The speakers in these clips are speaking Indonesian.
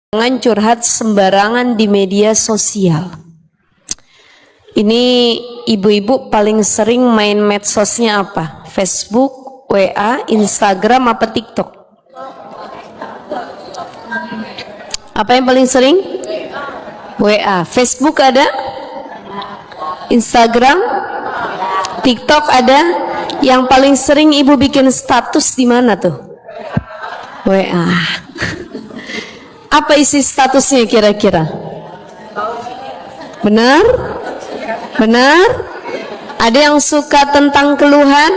Jangan curhat sembarangan di media sosial. Ini ibu-ibu paling sering main medsosnya apa? Facebook, WA, Instagram, apa TikTok? Apa yang paling sering? WA. Facebook ada? Instagram? TikTok ada? Yang paling sering ibu bikin status di mana tuh? WA. Apa isi statusnya kira-kira? Benar? Benar? Ada yang suka tentang keluhan?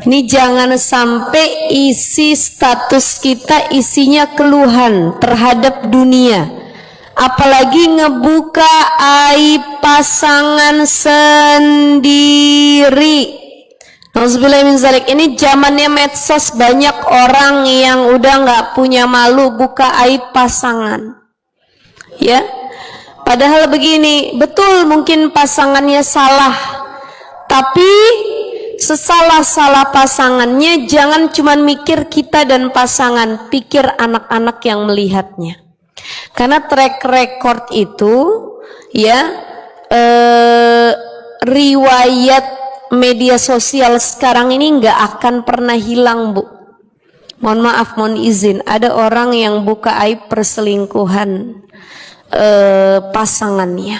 Ini jangan sampai isi status kita isinya keluhan terhadap dunia. Apalagi ngebuka aib pasangan sendiri. Nauzubillahiminzalik. Ini zamannya medsos, banyak orang yang udah nggak punya malu buka aib pasangan. Ya, padahal begini, betul mungkin pasangannya salah, tapi sesalah-salah pasangannya jangan cuma mikir kita dan pasangan, pikir anak-anak yang melihatnya. Karena track record itu, ya, riwayat media sosial sekarang ini nggak akan pernah hilang, Bu. Mohon maaf, mohon izin, ada orang yang buka aib perselingkuhan pasangannya.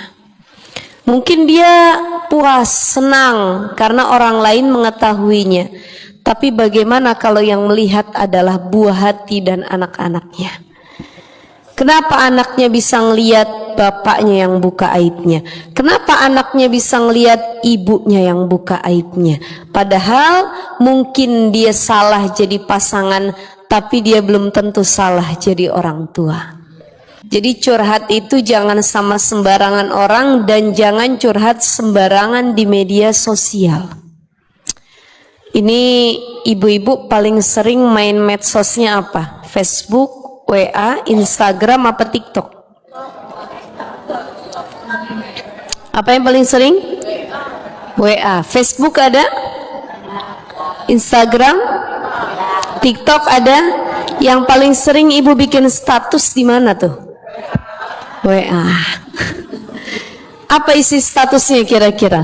Mungkin dia puas, senang karena orang lain mengetahuinya. Tapi bagaimana kalau yang melihat adalah buah hati dan anak-anaknya? Kenapa anaknya bisa ngelihat bapaknya yang buka aibnya? Kenapa anaknya bisa ngelihat ibunya yang buka aibnya? Padahal mungkin dia salah jadi pasangan, tapi dia belum tentu salah jadi orang tua. Jadi curhat itu jangan sama sembarangan orang dan jangan curhat sembarangan di media sosial. Ini ibu-ibu paling sering main medsosnya apa? Facebook, WA, Instagram, apa TikTok? Apa yang paling sering? WA. Facebook ada? Instagram? TikTok ada? Yang paling sering ibu bikin status di mana tuh? WA. Apa isi statusnya kira-kira?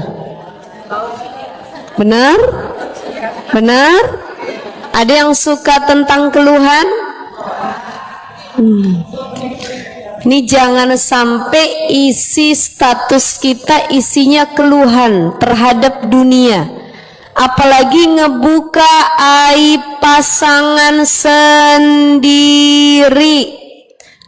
Benar? Benar? Ada yang suka tentang keluhan? Ini jangan sampai isi status kita isinya keluhan terhadap dunia. Apalagi ngebuka aib pasangan sendiri.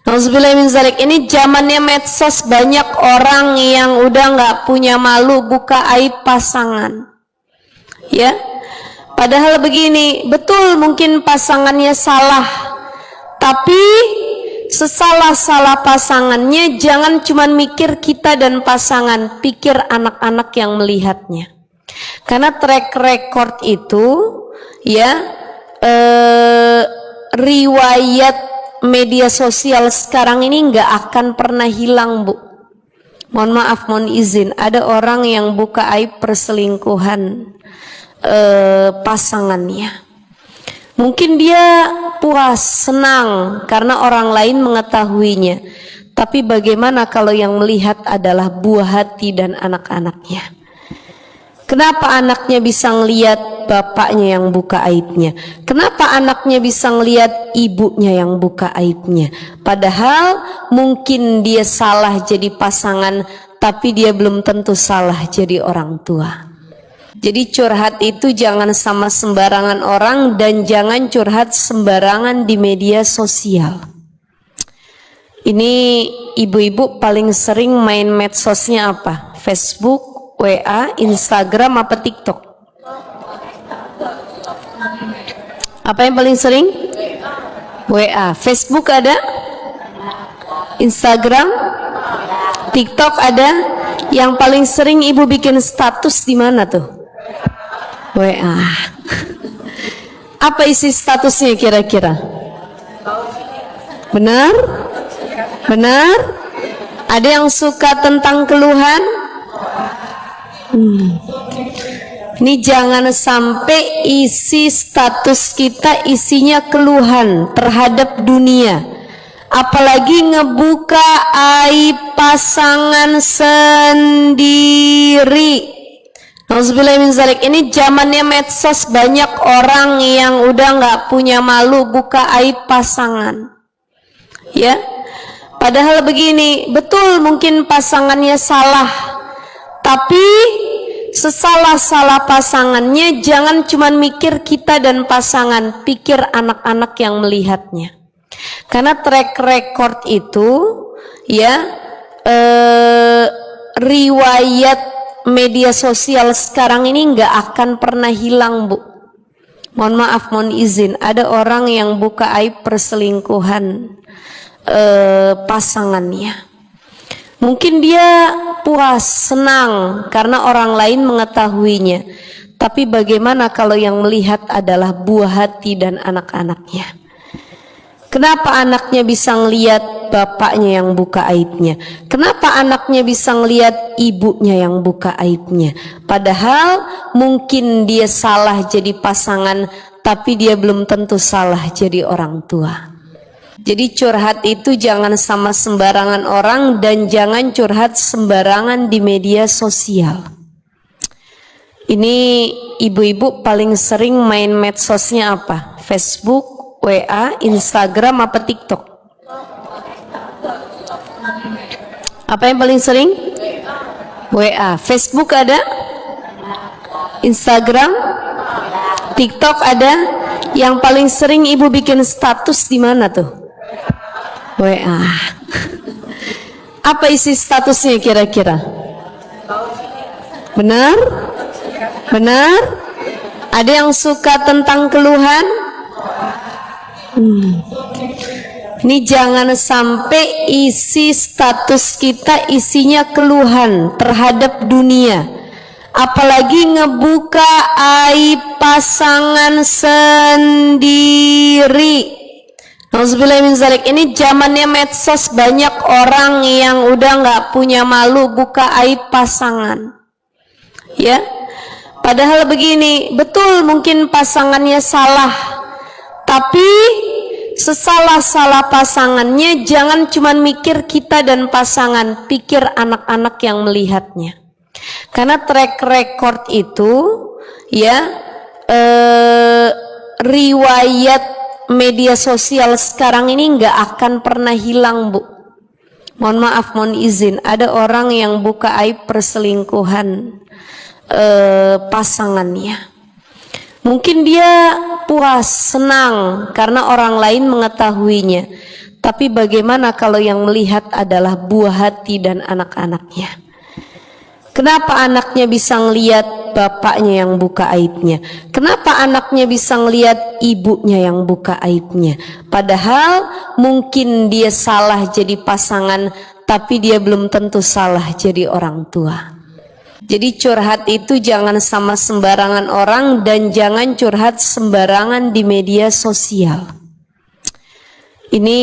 Nauzubillahiminzalik. Ini zamannya medsos, banyak orang yang udah nggak punya malu buka aib pasangan. Ya, padahal begini, betul mungkin pasangannya salah, tapi sesalah-salah pasangannya jangan cuma mikir kita dan pasangan, pikir anak-anak yang melihatnya. Karena track record itu, ya, riwayat media sosial sekarang ini nggak akan pernah hilang, Bu. Mohon maaf, mohon izin, ada orang yang buka aib perselingkuhan pasangannya. Mungkin dia puas, senang karena orang lain mengetahuinya. Tapi bagaimana kalau yang melihat adalah buah hati dan anak-anaknya? Kenapa anaknya bisa ngelihat bapaknya yang buka aibnya? Kenapa anaknya bisa ngelihat ibunya yang buka aibnya? Padahal mungkin dia salah jadi pasangan, tapi dia belum tentu salah jadi orang tua. Jadi curhat itu jangan sama sembarangan orang dan jangan curhat sembarangan di media sosial. Ini ibu-ibu paling sering main medsosnya apa? Facebook, WA, Instagram, apa TikTok? Apa yang paling sering? WA. Facebook ada? Instagram? TikTok ada? Yang paling sering ibu bikin status di mana tuh? WA. Apa isi statusnya kira-kira? Benar? Benar? Ada yang suka tentang keluhan? Ini jangan sampai isi status kita isinya keluhan terhadap dunia, apalagi ngebuka aib pasangan sendiri. Nauzubillahiminzalik. Ini zamannya medsos, banyak orang yang udah nggak punya malu buka aib pasangan. Ya, padahal begini, betul mungkin pasangannya salah, tapi sesalah-salah pasangannya jangan cuma mikir kita dan pasangan, pikir anak-anak yang melihatnya. Karena track record itu ya, riwayat media sosial sekarang ini nggak akan pernah hilang, Bu. Mohon maaf, mohon izin, ada orang yang buka aib perselingkuhan pasangannya. Mungkin dia puas, senang karena orang lain mengetahuinya. Tapi bagaimana kalau yang melihat adalah buah hati dan anak-anaknya? Kenapa anaknya bisa ngelihat bapaknya yang buka aibnya? Kenapa anaknya bisa ngelihat ibunya yang buka aibnya? Padahal mungkin dia salah jadi pasangan, tapi dia belum tentu salah jadi orang tua. Jadi curhat itu jangan sama sembarangan orang, dan jangan curhat sembarangan di media sosial. Ini ibu-ibu paling sering main medsosnya apa? Facebook, WA, Instagram, apa TikTok? Apa yang paling sering? WA. Facebook ada? Instagram? TikTok ada? Yang paling sering ibu bikin status di mana tuh? WA. Apa isi statusnya kira-kira? Benar? Benar? Ada yang suka tentang keluhan? Ini jangan sampai isi status kita isinya keluhan terhadap dunia, apalagi ngebuka aib pasangan sendiri. Nauzubillahiminzalik. Ini zamannya medsos, banyak orang yang udah nggak punya malu buka aib pasangan. Ya, padahal begini, betul mungkin pasangannya salah, tapi sesalah-salah pasangannya jangan cuma mikir kita dan pasangan, pikir anak-anak yang melihatnya. Karena track record itu ya, riwayat media sosial sekarang ini nggak akan pernah hilang, Bu. Mohon maaf, mohon izin, ada orang yang buka aib perselingkuhan pasangannya. Mungkin dia puas, senang karena orang lain mengetahuinya. Tapi bagaimana kalau yang melihat adalah buah hati dan anak-anaknya? Kenapa anaknya bisa ngelihat bapaknya yang buka aibnya? Kenapa anaknya bisa ngelihat ibunya yang buka aibnya? Padahal mungkin dia salah jadi pasangan, tapi dia belum tentu salah jadi orang tua. Jadi curhat itu jangan sama sembarangan orang, dan jangan curhat sembarangan di media sosial. Ini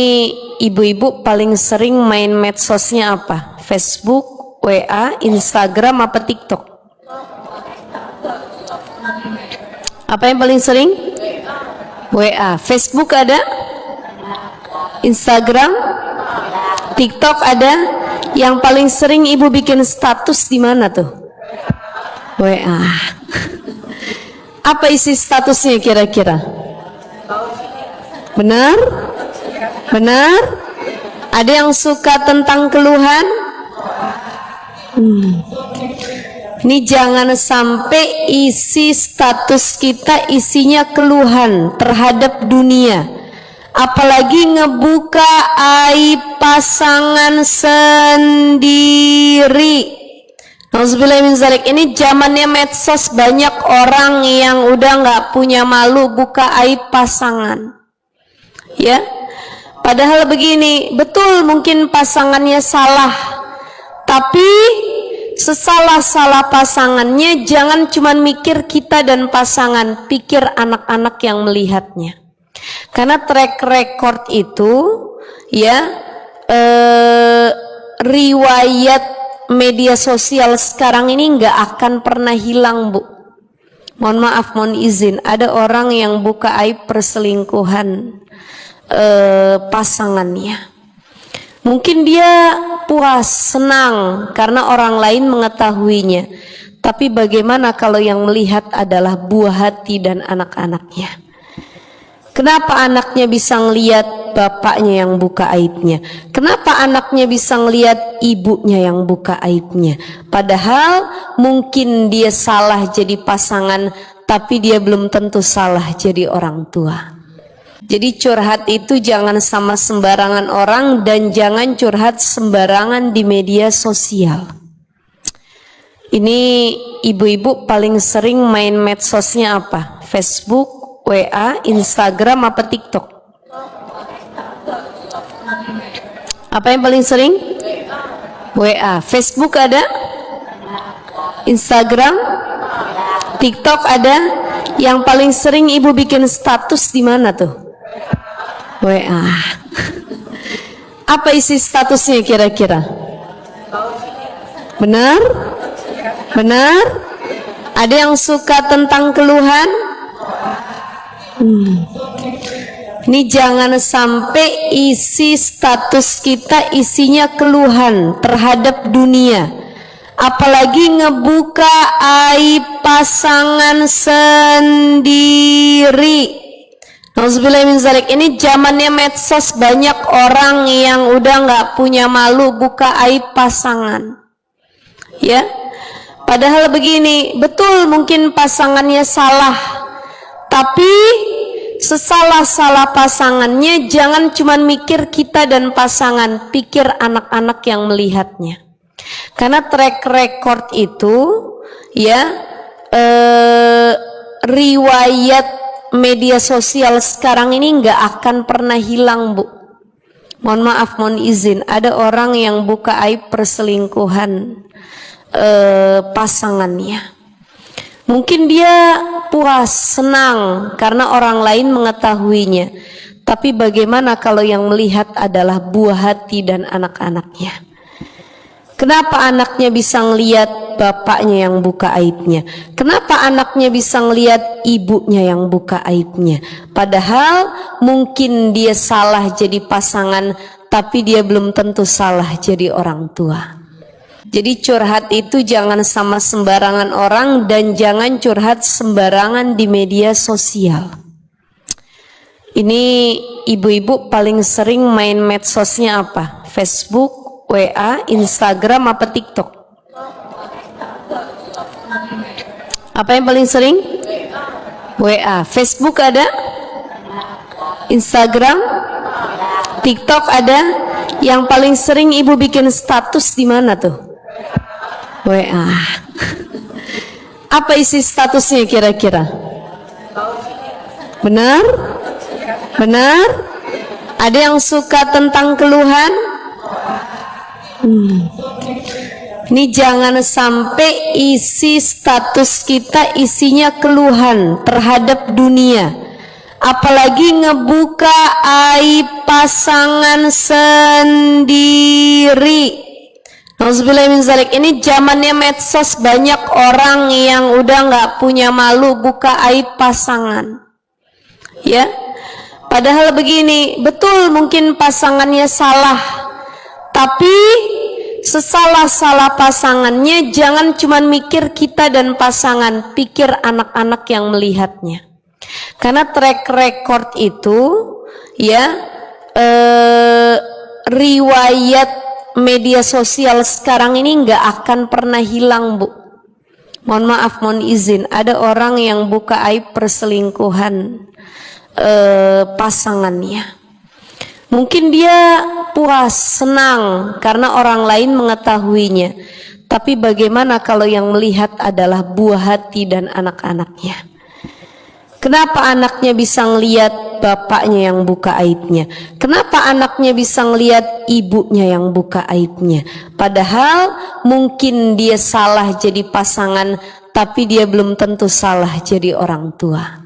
ibu-ibu paling sering main medsosnya apa? Facebook, WA, Instagram, apa TikTok? Apa yang paling sering? WA. Facebook ada? Instagram? TikTok ada? Yang paling sering ibu bikin status di mana tuh? WA. Apa isi statusnya kira-kira? Benar? Benar? Ada yang suka tentang keluhan? Ini jangan sampai isi status kita isinya keluhan terhadap dunia, apalagi ngebuka aib pasangan sendiri. Nauzubillahiminzalik. Ini zamannya medsos, banyak orang yang udah nggak punya malu buka aib pasangan. Ya, padahal begini, betul mungkin pasangannya salah, tapi sesalah-salah pasangannya jangan cuma mikir kita dan pasangan, pikir anak-anak yang melihatnya. Karena track record itu ya, riwayat media sosial sekarang ini nggak akan pernah hilang, Bu. Mohon maaf, mohon izin, ada orang yang buka aib perselingkuhan pasangannya. Mungkin dia puas, senang karena orang lain mengetahuinya. Tapi bagaimana kalau yang melihat adalah buah hati dan anak-anaknya? Kenapa anaknya bisa ngelihat bapaknya yang buka aibnya? Kenapa anaknya bisa ngelihat ibunya yang buka aibnya? Padahal mungkin dia salah jadi pasangan, tapi dia belum tentu salah jadi orang tua. Jadi curhat itu jangan sama sembarangan orang dan jangan curhat sembarangan di media sosial. Ini ibu-ibu paling sering main medsosnya apa? Facebook, WA, Instagram, apa TikTok? Apa yang paling sering? WA. Facebook ada? Instagram? TikTok ada? Yang paling sering ibu bikin status di mana tuh? WA. Apa isi statusnya kira-kira? Benar? Benar? Ada yang suka tentang keluhan? Ini jangan sampai isi status kita isinya keluhan terhadap dunia, apalagi ngebuka aib pasangan sendiri. Nauzubillahiminzalik. Ini zamannya medsos, banyak orang yang udah nggak punya malu buka aib pasangan, ya. Padahal begini, betul mungkin pasangannya salah, tapi sesalah-salah pasangannya jangan cuma mikir kita dan pasangan, pikir anak-anak yang melihatnya. Karena track record itu ya, riwayat media sosial sekarang ini nggak akan pernah hilang, Bu. Mohon maaf, mohon izin, ada orang yang buka aib perselingkuhan pasangannya. Mungkin dia puas, senang karena orang lain mengetahuinya. Tapi bagaimana kalau yang melihat adalah buah hati dan anak-anaknya? Kenapa anaknya bisa ngelihat bapaknya yang buka aibnya? Kenapa anaknya bisa ngelihat ibunya yang buka aibnya? Padahal mungkin dia salah jadi pasangan, tapi dia belum tentu salah jadi orang tua. Jadi curhat itu jangan sama sembarangan orang dan jangan curhat sembarangan di media sosial. Ini ibu-ibu paling sering main medsosnya apa? Facebook, WA, Instagram, apa TikTok? Apa yang paling sering? WA. Facebook ada? Instagram? TikTok ada? Yang paling sering ibu bikin status di mana tuh? WA. Apa isi statusnya kira-kira? Benar? Benar? Ada yang suka tentang keluhan? Ini jangan sampai isi status kita isinya keluhan terhadap dunia, apalagi ngebuka aib pasangan sendiri. Nauzubillahiminzalik. Ini zamannya medsos, banyak orang yang udah nggak punya malu buka aib pasangan, ya. Padahal begini, betul mungkin pasangannya salah, tapi sesalah-salah pasangannya jangan cuma mikir kita dan pasangan, pikir anak-anak yang melihatnya. Karena track record itu ya, riwayat media sosial sekarang ini nggak akan pernah hilang, Bu. Mohon maaf, mohon izin, ada orang yang buka aib perselingkuhan pasangannya. Mungkin dia puas, senang karena orang lain mengetahuinya. Tapi bagaimana kalau yang melihat adalah buah hati dan anak-anaknya? Kenapa anaknya bisa ngelihat bapaknya yang buka aibnya? Kenapa anaknya bisa ngelihat ibunya yang buka aibnya? Padahal mungkin dia salah jadi pasangan, tapi dia belum tentu salah jadi orang tua.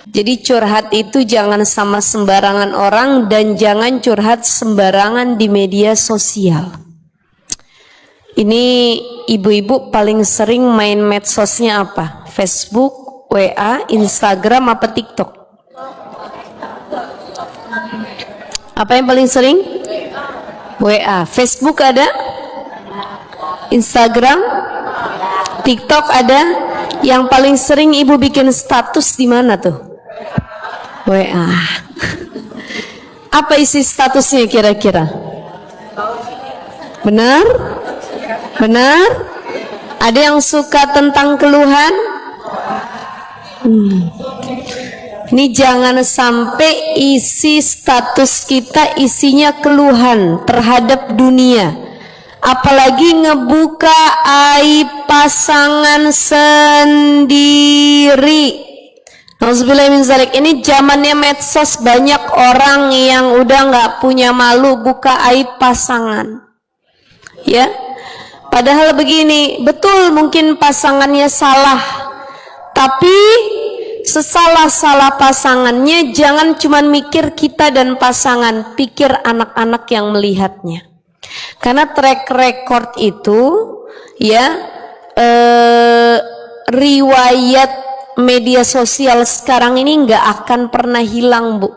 Jadi curhat itu jangan sama sembarangan orang dan jangan curhat sembarangan di media sosial. Ini ibu-ibu paling sering main medsosnya apa? Facebook, WA, Instagram, apa TikTok? Apa yang paling sering? WA. Facebook ada? Instagram? TikTok ada? Yang paling sering ibu bikin status di mana tuh? WA. Apa isi statusnya kira-kira? Benar? Benar? Ada yang suka tentang keluhan? Ini jangan sampai isi status kita isinya keluhan terhadap dunia, apalagi ngebuka aib pasangan sendiri. Nauzubillah min zalik. Ini zamannya medsos, banyak orang yang udah nggak punya malu buka aib pasangan. Ya, padahal begini, betul mungkin pasangannya salah, tapi sesalah-salah pasangannya jangan cuma mikir kita dan pasangan, pikir anak-anak yang melihatnya. Karena track record itu ya, riwayat media sosial sekarang ini nggak akan pernah hilang, Bu.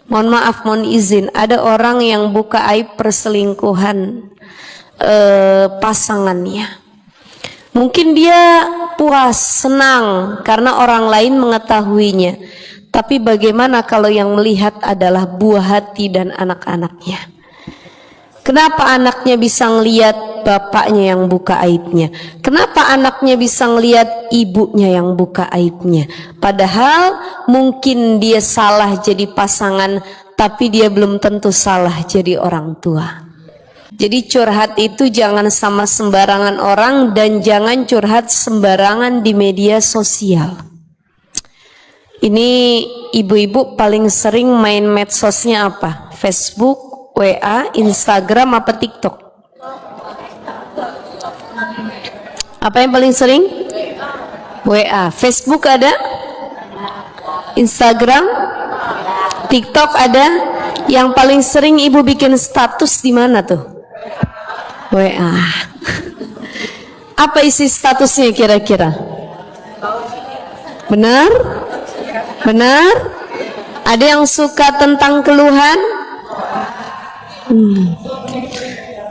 Mohon maaf, mohon izin, ada orang yang buka aib perselingkuhan pasangannya. Mungkin dia puas, senang karena orang lain mengetahuinya. Tapi bagaimana kalau yang melihat adalah buah hati dan anak-anaknya? Kenapa anaknya bisa ngelihat bapaknya yang buka aibnya? Kenapa anaknya bisa ngelihat ibunya yang buka aibnya? Padahal mungkin dia salah jadi pasangan, tapi dia belum tentu salah jadi orang tua. Jadi curhat itu jangan sama sembarangan orang, dan jangan curhat sembarangan di media sosial. Ini ibu-ibu paling sering main medsosnya apa? Facebook, WA, Instagram, apa TikTok? Apa yang paling sering? WA. Facebook ada? Instagram? TikTok ada? Yang paling sering ibu bikin status di mana tuh? WA. Apa isi statusnya kira-kira? Benar? Benar? Ada yang suka tentang keluhan?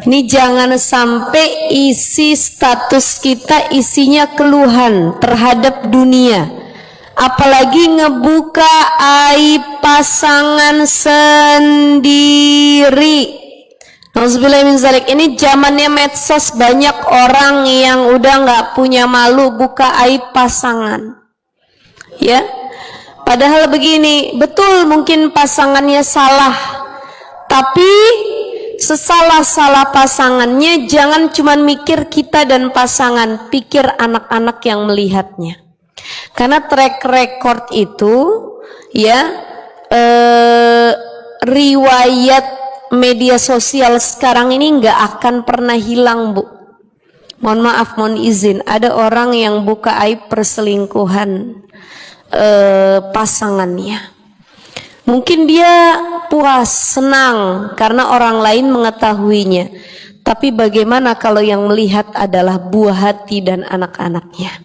Ini jangan sampai isi status kita isinya keluhan terhadap dunia, apalagi ngebuka aib pasangan sendiri. Nauzubillah min zalik. Ini zamannya medsos, banyak orang yang udah nggak punya malu buka aib pasangan. Ya, padahal begini, betul mungkin pasangannya salah, tapi sesalah-salah pasangannya jangan cuma mikir kita dan pasangan, pikir anak-anak yang melihatnya. Karena track record itu ya, riwayat media sosial sekarang ini nggak akan pernah hilang, Bu. Mohon maaf, mohon izin, ada orang yang buka aib perselingkuhan pasangannya. Mungkin dia puas, senang karena orang lain mengetahuinya. Tapi bagaimana kalau yang melihat adalah buah hati dan anak-anaknya?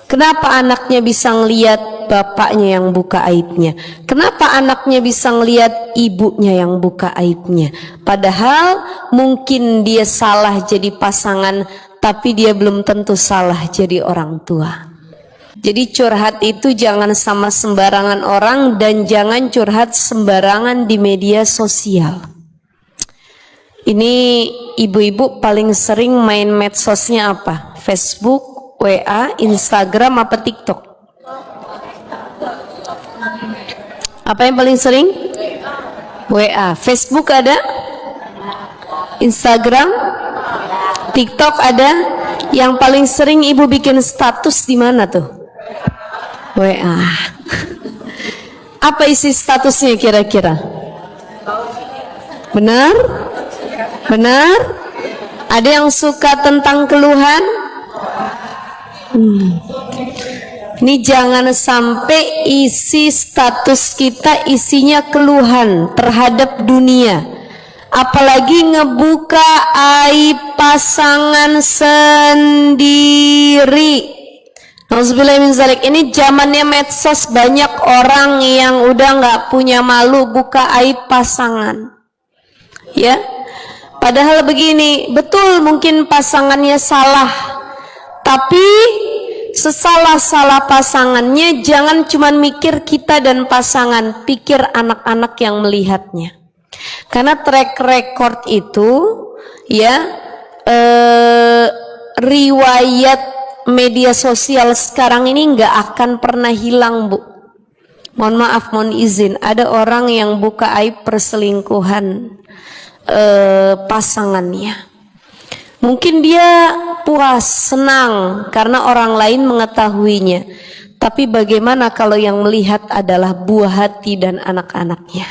Kenapa anaknya bisa ngelihat bapaknya yang buka aibnya? Kenapa anaknya bisa ngelihat ibunya yang buka aibnya? Padahal mungkin dia salah jadi pasangan, tapi dia belum tentu salah jadi orang tua. Jadi curhat itu jangan sama sembarangan orang, dan jangan curhat sembarangan di media sosial. Ini ibu-ibu paling sering main medsosnya apa? Facebook, WA, Instagram, apa TikTok? Apa yang paling sering? WA. Facebook ada? Instagram? TikTok ada? Yang paling sering ibu bikin status di mana tuh? WA. Apa isi statusnya kira-kira? Benar? Benar? Ada yang suka tentang keluhan? Ini jangan sampai isi status kita isinya keluhan terhadap dunia, apalagi ngebuka aib pasangan sendiri. Nauzubillah min zalik. Ini zamannya medsos, banyak orang yang udah nggak punya malu buka aib pasangan. Ya, padahal begini, betul mungkin pasangannya salah, tapi sesalah-salah pasangannya jangan cuma mikir kita dan pasangan, pikir anak-anak yang melihatnya. Karena track record itu ya riwayat media sosial sekarang ini nggak akan pernah hilang, Bu. Mohon maaf, mohon izin, ada orang yang buka aib perselingkuhan pasangannya. Mungkin dia puas, senang karena orang lain mengetahuinya. Tapi bagaimana kalau yang melihat adalah buah hati dan anak-anaknya?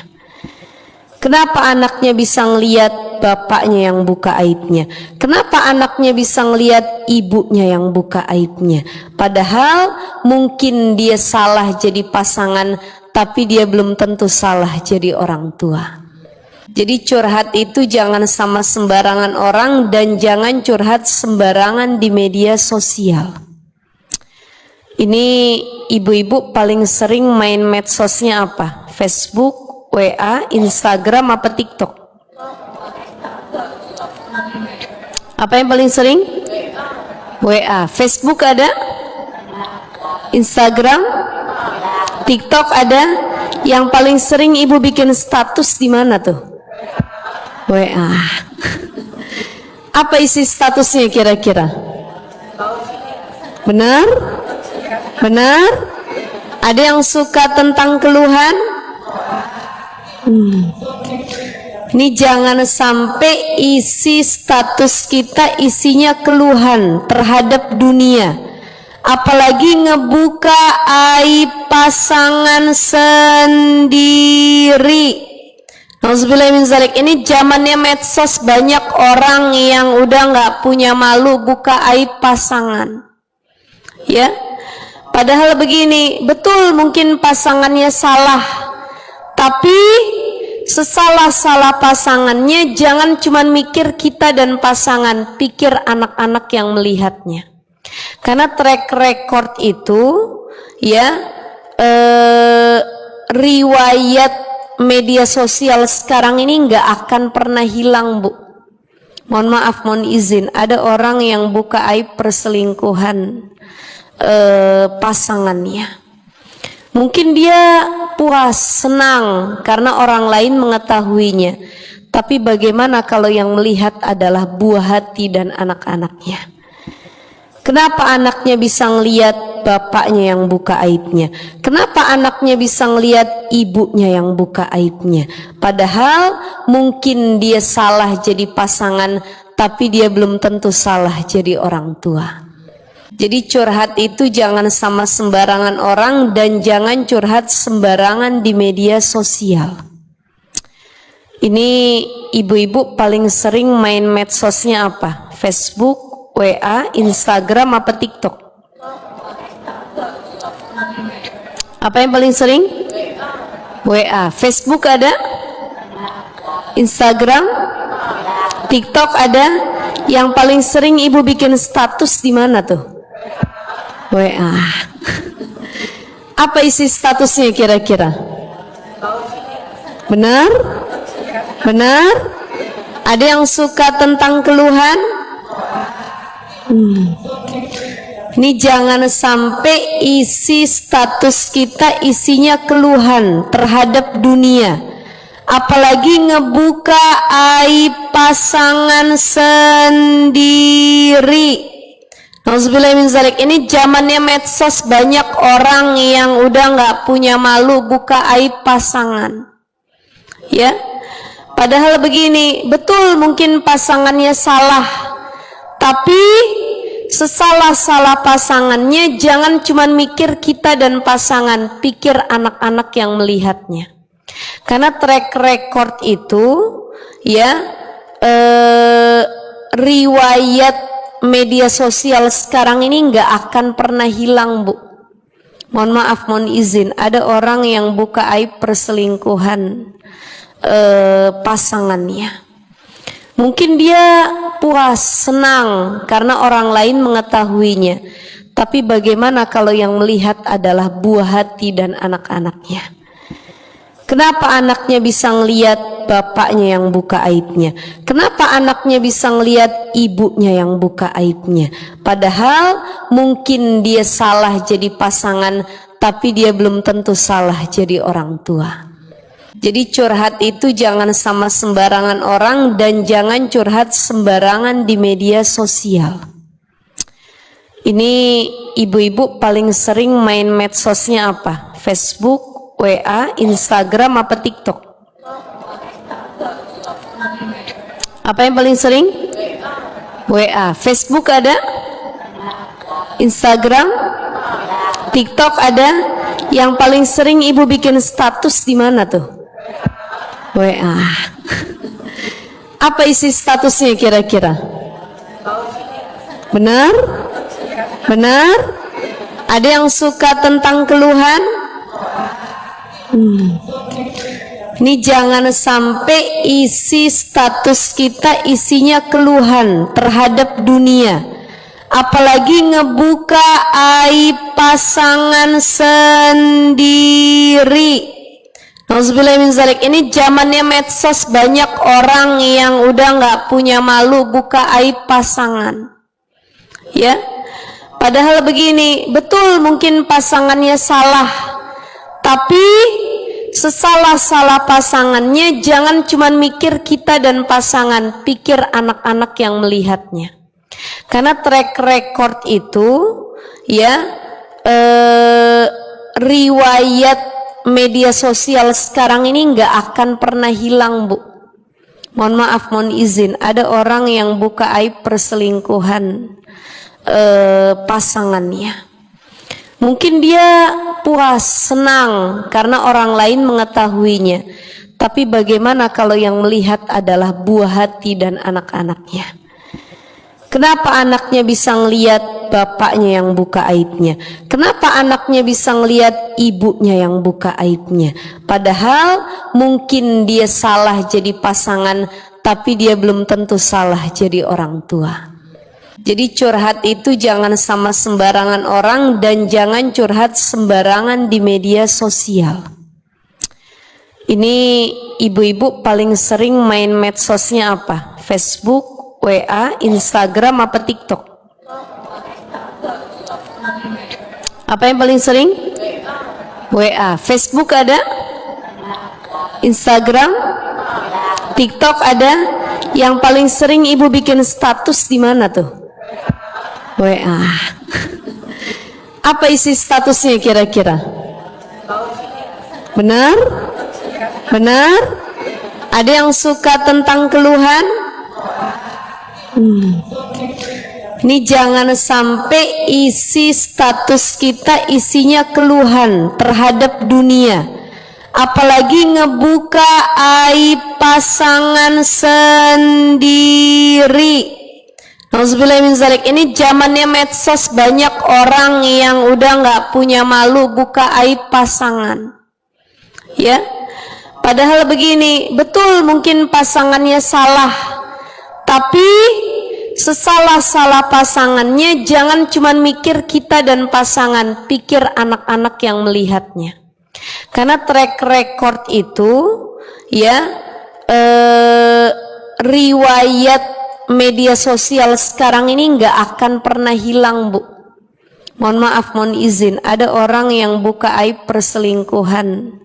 Kenapa anaknya bisa ngelihat bapaknya yang buka aibnya? Kenapa anaknya bisa ngelihat ibunya yang buka aibnya? Padahal mungkin dia salah jadi pasangan, tapi dia belum tentu salah jadi orang tua. Jadi curhat itu jangan sama sembarangan orang dan jangan curhat sembarangan di media sosial. Ini ibu-ibu paling sering main medsosnya apa? Facebook, WA, Instagram, apa TikTok? Apa yang paling sering? WA. Facebook ada? Instagram? TikTok ada? Yang paling sering ibu bikin status di mana tuh? WA. Apa isi statusnya kira-kira? Benar? Benar? Ada yang suka tentang keluhan? Ini jangan sampai isi status kita isinya keluhan terhadap dunia. Apalagi ngebuka aib pasangan sendiri. Nauzubillah min zalik. Ini zamannya medsos, banyak orang yang udah nggak punya malu buka aib pasangan. Ya, padahal begini, betul mungkin pasangannya salah, tapi sesalah-salah pasangannya jangan cuma mikir kita dan pasangan, pikir anak-anak yang melihatnya. Karena track record itu ya riwayat media sosial sekarang ini nggak akan pernah hilang, Bu. Mohon maaf, mohon izin, ada orang yang buka aib perselingkuhan pasangannya. Mungkin dia puas, senang karena orang lain mengetahuinya. Tapi bagaimana kalau yang melihat adalah buah hati dan anak-anaknya? Kenapa anaknya bisa ngelihat bapaknya yang buka aibnya? Kenapa anaknya bisa ngelihat ibunya yang buka aibnya? Padahal mungkin dia salah jadi pasangan, tapi dia belum tentu salah jadi orang tua. Jadi curhat itu jangan sama sembarangan orang dan jangan curhat sembarangan di media sosial. Ini ibu-ibu paling sering main medsosnya apa? Facebook, WA, Instagram, apa TikTok? Apa yang paling sering? WA. Facebook ada? Instagram? TikTok ada? Yang paling sering ibu bikin status di mana tuh? WA. Apa isi statusnya kira-kira? Benar? Benar? Ada yang suka tentang keluhan? Ini jangan sampai isi status kita isinya keluhan terhadap dunia. Apalagi ngebuka aib pasangan sendiri. Nauzubillah min zalik. Ini zamannya medsos, banyak orang yang udah nggak punya malu buka aib pasangan. Ya, padahal begini, betul mungkin pasangannya salah, tapi sesalah-salah pasangannya jangan cuma mikir kita dan pasangan, pikir anak-anak yang melihatnya. Karena track record itu ya riwayat media sosial sekarang ini nggak akan pernah hilang, Bu. Mohon maaf, mohon izin, ada orang yang buka aib perselingkuhan pasangannya. Mungkin dia puas, senang karena orang lain mengetahuinya. Tapi bagaimana kalau yang melihat adalah buah hati dan anak-anaknya? Kenapa anaknya bisa ngelihat bapaknya yang buka aibnya? Kenapa anaknya bisa ngelihat ibunya yang buka aibnya? Padahal mungkin dia salah jadi pasangan, tapi dia belum tentu salah jadi orang tua. Jadi curhat itu jangan sama sembarangan orang dan jangan curhat sembarangan di media sosial. Ini ibu-ibu paling sering main medsosnya apa? Facebook, WA, Instagram, apa TikTok? Apa yang paling sering? WA. Facebook ada? Instagram? TikTok ada? Yang paling sering ibu bikin status di mana tuh? WA. Apa isi statusnya kira-kira? Benar? Benar? Ada yang suka tentang keluhan? Ini jangan sampai isi status kita isinya keluhan terhadap dunia, apalagi ngebuka aib pasangan sendiri. Nauzubillah min zalik. Ini zamannya medsos, banyak orang yang udah nggak punya malu buka aib pasangan, ya. Padahal begini, betul mungkin pasangannya salah, tapi sesalah-salah pasangannya jangan cuma mikir kita dan pasangan, pikir anak-anak yang melihatnya. Karena track record itu, ya, riwayat media sosial sekarang ini nggak akan pernah hilang, Bu. Mohon maaf, mohon izin, ada orang yang buka aib perselingkuhan pasangannya. Mungkin dia puas, senang karena orang lain mengetahuinya. Tapi bagaimana kalau yang melihat adalah buah hati dan anak-anaknya? Kenapa anaknya bisa ngelihat bapaknya yang buka aibnya? Kenapa anaknya bisa ngelihat ibunya yang buka aibnya? Padahal mungkin dia salah jadi pasangan, tapi dia belum tentu salah jadi orang tua. Jadi curhat itu jangan sama sembarangan orang dan jangan curhat sembarangan di media sosial. Ini ibu-ibu paling sering main medsosnya apa? Facebook, WA, Instagram, apa TikTok? Apa yang paling sering? WA. Facebook ada? Instagram? TikTok ada? Yang paling sering ibu bikin status di mana tuh? WA. Apa isi statusnya kira-kira? Benar? Benar? Ada yang suka tentang keluhan? Ini jangan sampai isi status kita isinya keluhan terhadap dunia, apalagi ngebuka aib pasangan sendiri. Nauzubillah min zalik. Ini zamannya medsos, banyak orang yang udah nggak punya malu buka aib pasangan, ya. Padahal begini, betul mungkin pasangannya salah, tapi sesalah-salah pasangannya jangan cuma mikir kita dan pasangan, pikir anak-anak yang melihatnya. Karena track record itu, ya, riwayat media sosial sekarang ini nggak akan pernah hilang, Bu. Mohon maaf, mohon izin, ada orang yang buka aib perselingkuhan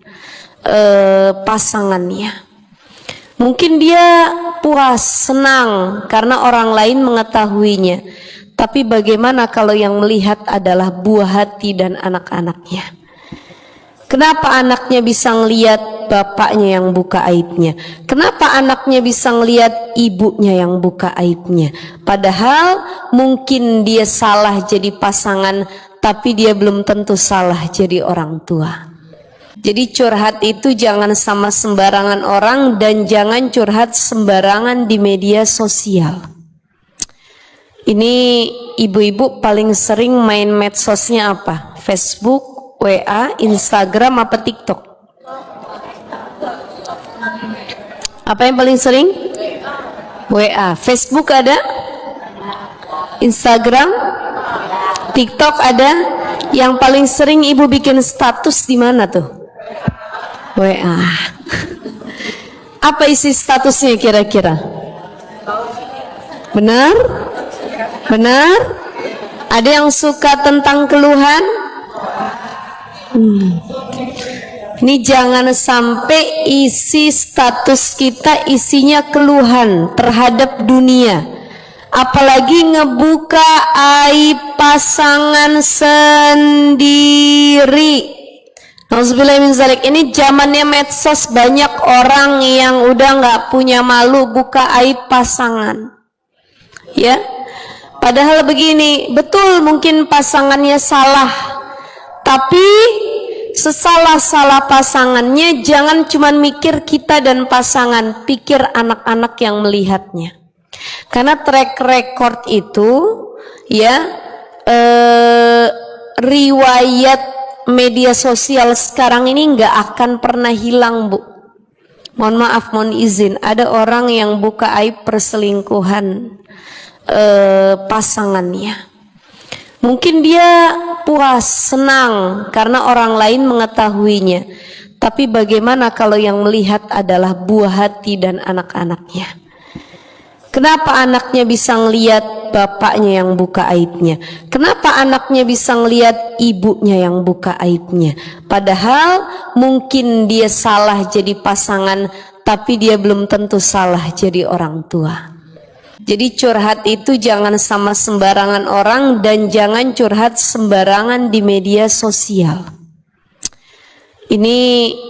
pasangannya. Mungkin dia puas, senang karena orang lain mengetahuinya. Tapi bagaimana kalau yang melihat adalah buah hati dan anak-anaknya? Kenapa anaknya bisa ngelihat bapaknya yang buka aibnya? Kenapa anaknya bisa ngelihat ibunya yang buka aibnya? Padahal mungkin dia salah jadi pasangan, tapi dia belum tentu salah jadi orang tua. Jadi curhat itu jangan sama sembarangan orang dan jangan curhat sembarangan di media sosial. Ini ibu-ibu paling sering main medsosnya apa? Facebook, WA, Instagram, apa TikTok? Apa yang paling sering? WA. Facebook ada? Instagram? TikTok ada. Yang paling sering ibu bikin status di mana tuh? WA. Apa isi statusnya kira-kira? Benar? Benar? Ada yang suka tentang keluhan? Ini jangan sampai isi status kita isinya keluhan terhadap dunia, apalagi ngebuka aib pasangan sendiri. Nauzubillah min zalik. Ini zamannya medsos, banyak orang yang udah nggak punya malu buka aib pasangan. Ya, padahal begini, betul mungkin pasangannya salah, tapi sesalah-salah pasangannya jangan cuma mikir kita dan pasangan, pikir anak-anak yang melihatnya. Karena track record itu ya, riwayat media sosial sekarang ini nggak akan pernah hilang, Bu. Mohon maaf, mohon izin, ada orang yang buka aib perselingkuhan pasangannya. Mungkin dia puas, senang karena orang lain mengetahuinya. Tapi bagaimana kalau yang melihat adalah buah hati dan anak-anaknya? Kenapa anaknya bisa ngelihat bapaknya yang buka aibnya? Kenapa anaknya bisa ngelihat ibunya yang buka aibnya? Padahal mungkin dia salah jadi pasangan, tapi dia belum tentu salah jadi orang tua. Jadi curhat itu jangan sama sembarangan orang, dan jangan curhat sembarangan di media sosial. Ini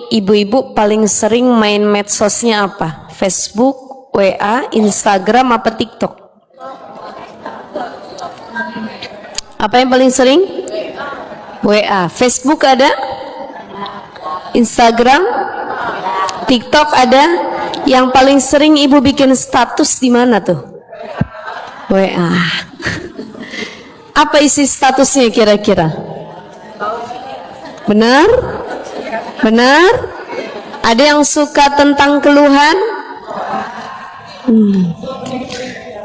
ibu-ibu paling sering main medsosnya apa? Facebook, WA, Instagram, apa TikTok? Apa yang paling sering? WA. Facebook ada? Instagram? TikTok ada? Yang paling sering ibu bikin status di mana tuh? WA. Apa isi statusnya kira-kira? Benar? Benar? Ada yang suka tentang keluhan?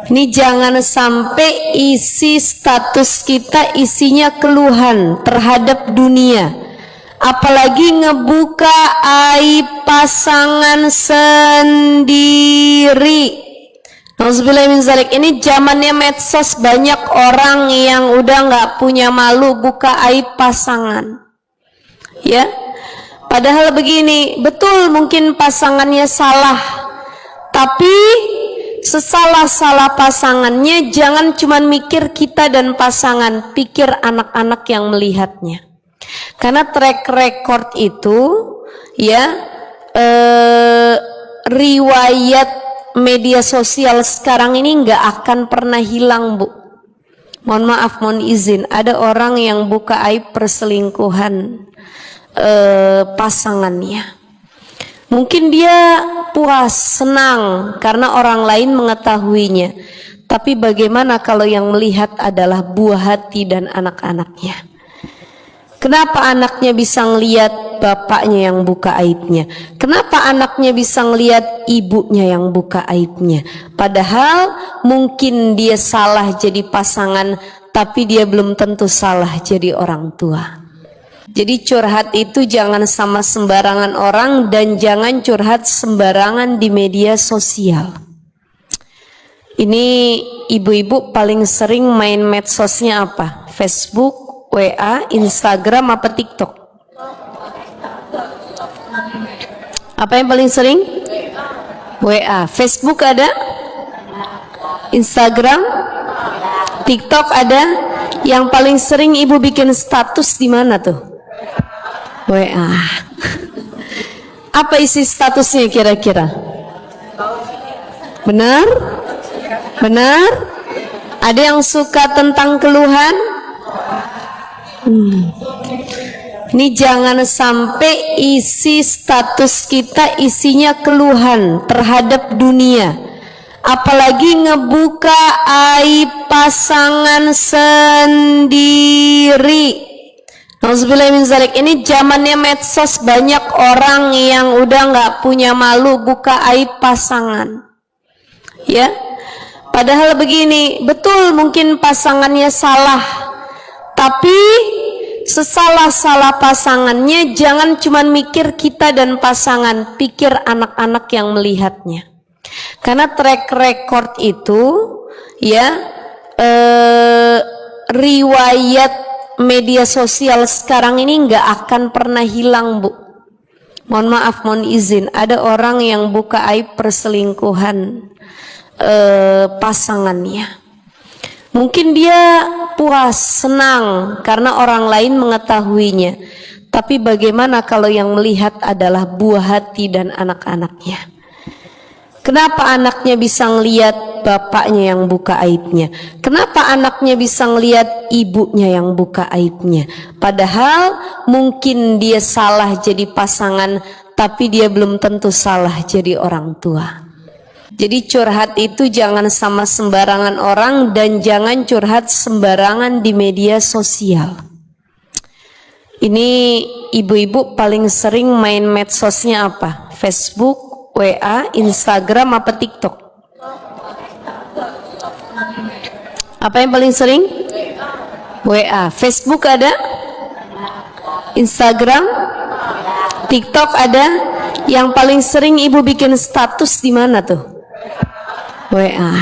Ini jangan sampai isi status kita isinya keluhan terhadap dunia, apalagi ngebuka aib pasangan sendiri. Nauzubillah min zalik. Ini zamannya medsos, banyak orang yang udah nggak punya malu buka aib pasangan. Ya, padahal begini, betul mungkin pasangannya salah, tapi sesalah-salah pasangannya jangan cuma mikir kita dan pasangan, pikir anak-anak yang melihatnya. Karena track record itu ya, riwayat media sosial sekarang ini nggak akan pernah hilang, Bu. Mohon maaf, mohon izin, ada orang yang buka aib perselingkuhan pasangannya. Mungkin dia puas, senang karena orang lain mengetahuinya. Tapi bagaimana kalau yang melihat adalah buah hati dan anak-anaknya? Kenapa anaknya bisa ngelihat bapaknya yang buka aibnya? Kenapa anaknya bisa ngelihat ibunya yang buka aibnya? Padahal mungkin dia salah jadi pasangan, tapi dia belum tentu salah jadi orang tua. Jadi curhat itu jangan sama sembarangan orang, dan jangan curhat sembarangan di media sosial. Ini ibu-ibu paling sering main medsosnya apa? Facebook, WA, Instagram, apa TikTok? Apa yang paling sering? WA. Facebook ada? Instagram? TikTok ada? Yang paling sering ibu bikin status di mana tuh? WA. Apa isi statusnya kira-kira? Benar? Benar? Ada yang suka tentang keluhan? Ini jangan sampai isi status kita isinya keluhan terhadap dunia, apalagi ngebuka aib pasangan sendiri. Nauzubillah min zalik. Ini zamannya medsos, banyak orang yang udah nggak punya malu buka aib pasangan. Ya, padahal begini, betul mungkin pasangannya salah, Tapi sesalah-salah pasangannya jangan cuma mikir kita dan pasangan, pikir anak-anak yang melihatnya. Karena track record itu ya riwayat media sosial sekarang ini nggak akan pernah hilang, Bu. Mohon maaf, mohon izin, ada orang yang buka aib perselingkuhan pasangannya. Mungkin dia puas, senang karena orang lain mengetahuinya. Tapi bagaimana kalau yang melihat adalah buah hati dan anak-anaknya? Kenapa anaknya bisa ngelihat bapaknya yang buka aibnya? Kenapa anaknya bisa ngelihat ibunya yang buka aibnya? Padahal mungkin dia salah jadi pasangan, tapi dia belum tentu salah jadi orang tua. Jadi curhat itu jangan sama sembarangan orang dan jangan curhat sembarangan di media sosial. Ini ibu-ibu paling sering main medsosnya apa? Facebook, WA, Instagram, apa TikTok? Apa yang paling sering? WA. Facebook ada? Instagram? TikTok ada? Yang paling sering ibu bikin status di mana tuh? WA.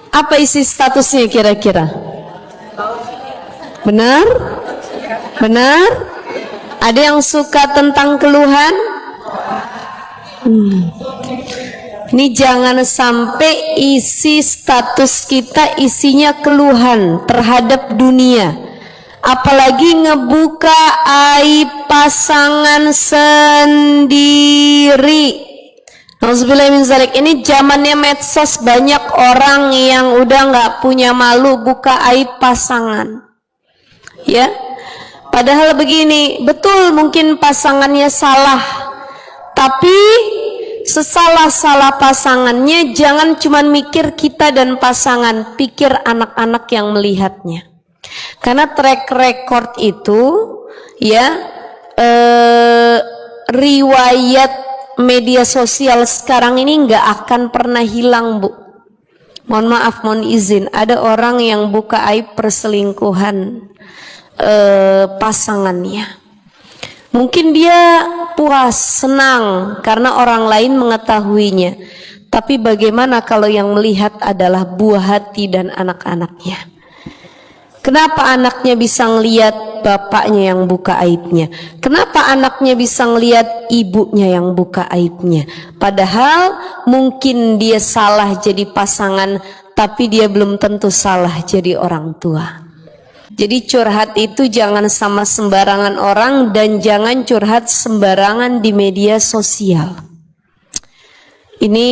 Apa isi statusnya kira-kira? Benar? Benar? Ada yang suka tentang keluhan? Ini jangan sampai isi status kita isinya keluhan terhadap dunia. Apalagi ngebuka aib pasangan sendiri. Nauzubillahiminzalik. Ini zamannya medsos, banyak orang yang udah nggak punya malu buka aib pasangan. Ya, padahal begini, betul mungkin pasangannya salah, tapi sesalah-salah pasangannya jangan cuma mikir kita dan pasangan, pikir anak-anak yang melihatnya. Karena track record itu ya riwayat media sosial sekarang ini nggak akan pernah hilang, Bu. Mohon maaf, mohon izin, ada orang yang buka aib perselingkuhan pasangannya. Mungkin dia puas, senang karena orang lain mengetahuinya. Tapi bagaimana kalau yang melihat adalah buah hati dan anak-anaknya? Kenapa anaknya bisa ngelihat bapaknya yang buka aibnya? Kenapa anaknya bisa ngelihat ibunya yang buka aibnya? Padahal mungkin dia salah jadi pasangan, tapi dia belum tentu salah jadi orang tua. Jadi curhat itu jangan sama sembarangan orang dan jangan curhat sembarangan di media sosial. Ini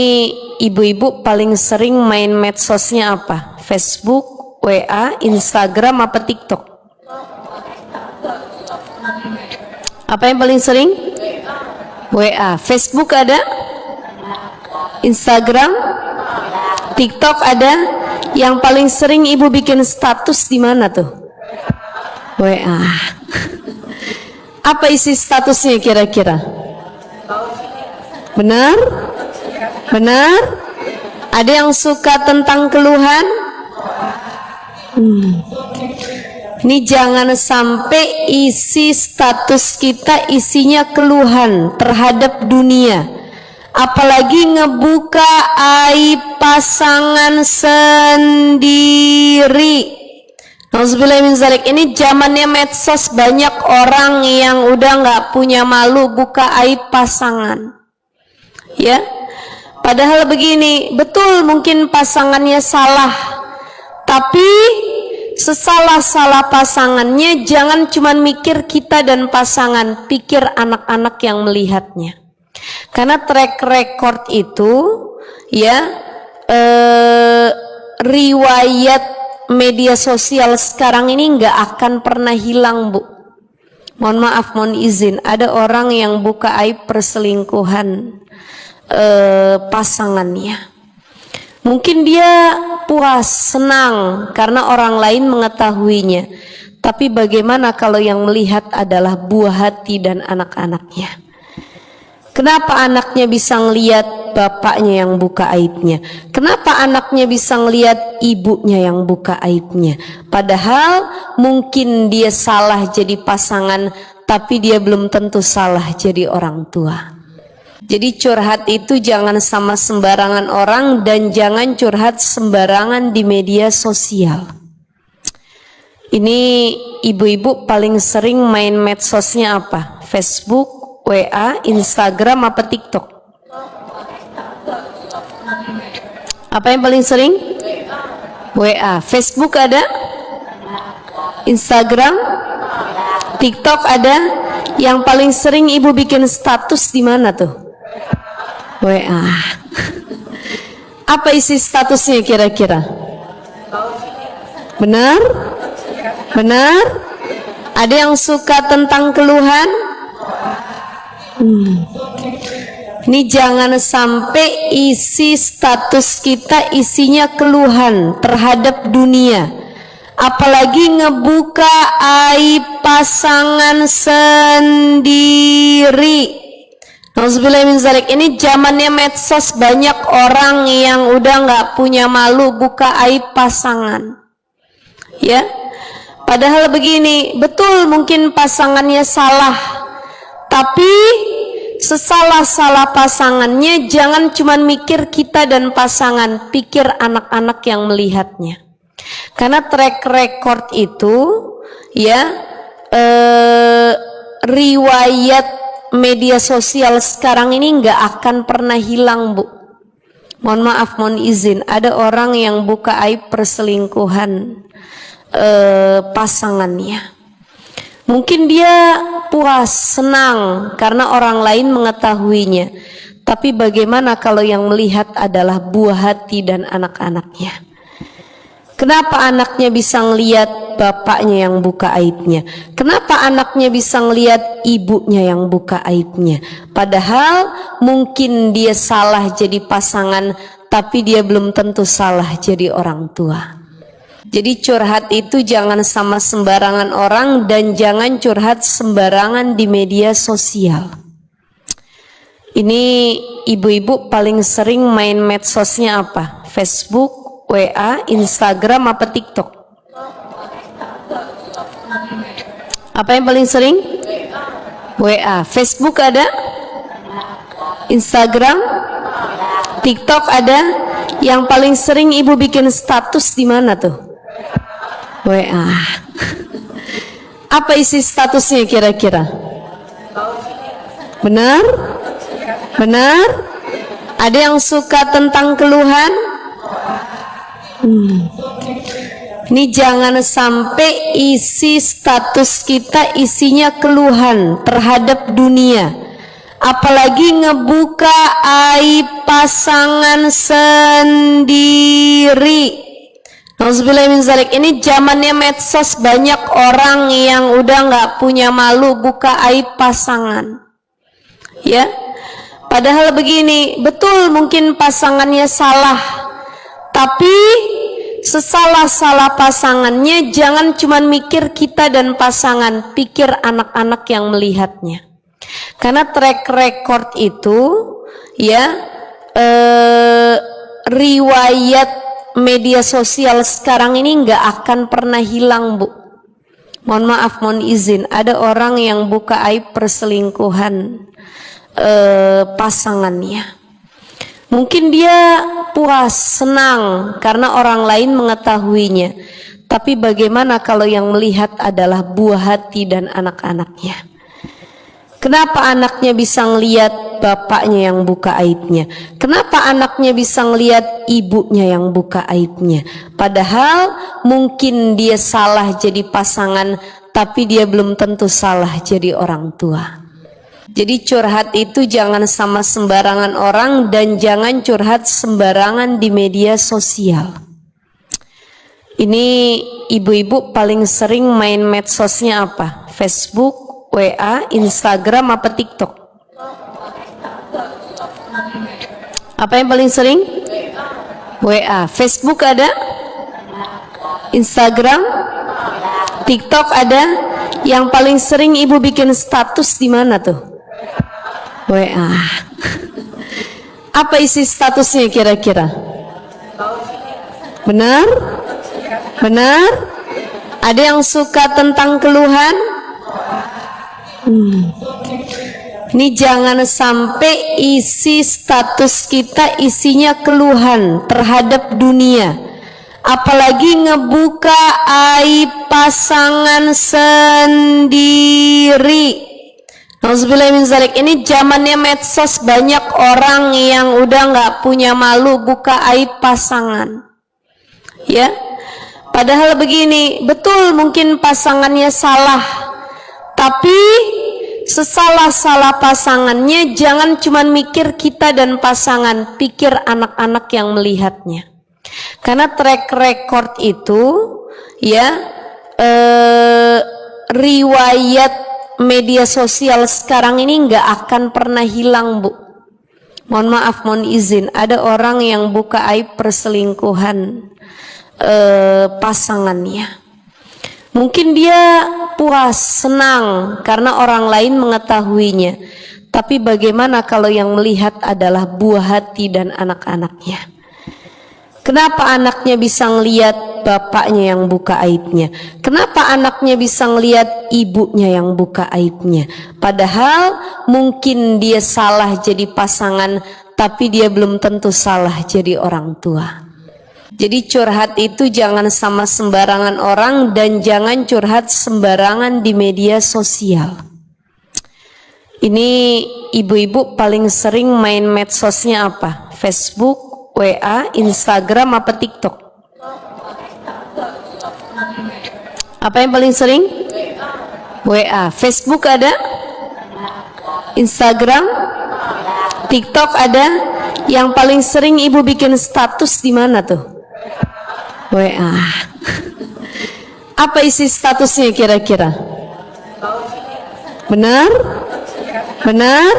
ibu-ibu paling sering main medsosnya apa? Facebook, WA, Instagram, apa TikTok? Apa yang paling sering? WA. Facebook ada? Instagram? TikTok ada? Yang paling sering ibu bikin status di mana tuh? WA. Apa isi statusnya kira-kira? Benar? Benar? Ada yang suka tentang keluhan? Ini jangan sampai isi status kita isinya keluhan terhadap dunia. Apalagi ngebuka aib pasangan sendiri. Nauzubillahiminzalik. Ini zamannya medsos, banyak orang yang udah nggak punya malu buka aib pasangan. Ya, padahal begini, betul mungkin pasangannya salah, tapi sesalah-salah pasangannya jangan cuma mikir kita dan pasangan, pikir anak-anak yang melihatnya. Karena track record itu ya riwayat media sosial sekarang ini nggak akan pernah hilang, Bu. Mohon maaf, mohon izin, ada orang yang buka aib perselingkuhan pasangannya. Mungkin dia puas, senang karena orang lain mengetahuinya. Tapi bagaimana kalau yang melihat adalah buah hati dan anak-anaknya? Kenapa anaknya bisa ngelihat bapaknya yang buka aibnya? Kenapa anaknya bisa ngelihat ibunya yang buka aibnya? Padahal mungkin dia salah jadi pasangan, tapi dia belum tentu salah jadi orang tua. Jadi curhat itu jangan sama sembarangan orang dan jangan curhat sembarangan di media sosial. Ini ibu-ibu paling sering main medsosnya apa? Facebook, WA, Instagram, apa TikTok? Apa yang paling sering? WA. Facebook ada? Instagram? TikTok ada? Yang paling sering ibu bikin status di mana tuh? WA. Apa isi statusnya kira-kira? Benar? Benar? Ada yang suka tentang keluhan? Ini jangan sampai isi status kita isinya keluhan terhadap dunia. Apalagi ngebuka aib pasangan sendiri. Nauzubillahiminzalik. Ini zamannya medsos, banyak orang yang udah nggak punya malu buka aib pasangan. Ya, padahal begini, betul mungkin pasangannya salah, tapi sesalah-salah pasangannya jangan cuma mikir kita dan pasangan, pikir anak-anak yang melihatnya. Karena track record itu ya riwayat media sosial sekarang ini nggak akan pernah hilang, Bu. Mohon maaf, mohon izin, ada orang yang buka aib perselingkuhan pasangannya. Mungkin dia puas, senang karena orang lain mengetahuinya. Tapi bagaimana kalau yang melihat adalah buah hati dan anak-anaknya? Kenapa anaknya bisa ngelihat bapaknya yang buka aibnya? Kenapa anaknya bisa ngelihat ibunya yang buka aibnya? Padahal mungkin dia salah jadi pasangan, tapi dia belum tentu salah jadi orang tua. Jadi curhat itu jangan sama sembarangan orang dan jangan curhat sembarangan di media sosial. Ini ibu-ibu paling sering main medsosnya apa? Facebook, WA, Instagram, apa TikTok? Apa yang paling sering? WA. Facebook ada? Instagram? TikTok ada? Yang paling sering ibu bikin status di mana tuh? WA. Apa isi statusnya kira-kira? Benar? Benar? Ada yang suka tentang keluhan? Ini jangan sampai isi status kita isinya keluhan terhadap dunia. Apalagi ngebuka aib pasangan sendiri. Nauzubillahiminzalik. Ini zamannya medsos, banyak orang yang udah nggak punya malu buka aib pasangan. Ya, padahal begini, betul mungkin pasangannya salah, tapi sesalah-salah pasangannya jangan cuma mikir kita dan pasangan, pikir anak-anak yang melihatnya. Karena track record itu ya riwayat media sosial sekarang ini nggak akan pernah hilang, Bu. Mohon maaf, mohon izin, ada orang yang buka aib perselingkuhan pasangannya. Mungkin dia puas, senang karena orang lain mengetahuinya. Tapi bagaimana kalau yang melihat adalah buah hati dan anak-anaknya? Kenapa anaknya bisa ngelihat bapaknya yang buka aibnya? Kenapa anaknya bisa ngelihat ibunya yang buka aibnya? Padahal mungkin dia salah jadi pasangan, tapi dia belum tentu salah jadi orang tua. Jadi curhat itu jangan sama sembarangan orang dan jangan curhat sembarangan di media sosial. Ini ibu-ibu paling sering main medsosnya apa? Facebook, WA, Instagram, apa TikTok? Apa yang paling sering? WA. Facebook ada? Instagram? TikTok ada? Yang paling sering ibu bikin status di mana tuh? WA. Apa isi statusnya kira-kira? Benar? Benar? Ada yang suka tentang keluhan? Ini jangan sampai isi status kita isinya keluhan terhadap dunia, apalagi ngebuka aib pasangan sendiri. Nauzubillahiminzalik. Ini zamannya medsos, banyak orang yang udah nggak punya malu buka aib pasangan, ya. Padahal begini, betul mungkin pasangannya salah, tapi sesalah-salah pasangannya jangan cuma mikir kita dan pasangan, pikir anak-anak yang melihatnya. Karena track record itu, ya, riwayat media sosial sekarang ini nggak akan pernah hilang, Bu. Mohon maaf, mohon izin, ada orang yang buka aib perselingkuhan pasangannya. Mungkin dia puas, senang karena orang lain mengetahuinya. Tapi bagaimana kalau yang melihat adalah buah hati dan anak-anaknya? Kenapa anaknya bisa ngelihat bapaknya yang buka aibnya? Kenapa anaknya bisa ngelihat ibunya yang buka aibnya? Padahal mungkin dia salah jadi pasangan, tapi dia belum tentu salah jadi orang tua. Jadi curhat itu jangan sama sembarangan orang, dan jangan curhat sembarangan di media sosial. Ini ibu-ibu paling sering main medsosnya apa? Facebook, WA, Instagram, apa TikTok? Apa yang paling sering? WA. Facebook ada? Instagram? TikTok ada? Yang paling sering ibu bikin status di mana tuh? WA. Apa isi statusnya kira-kira? Benar? Benar?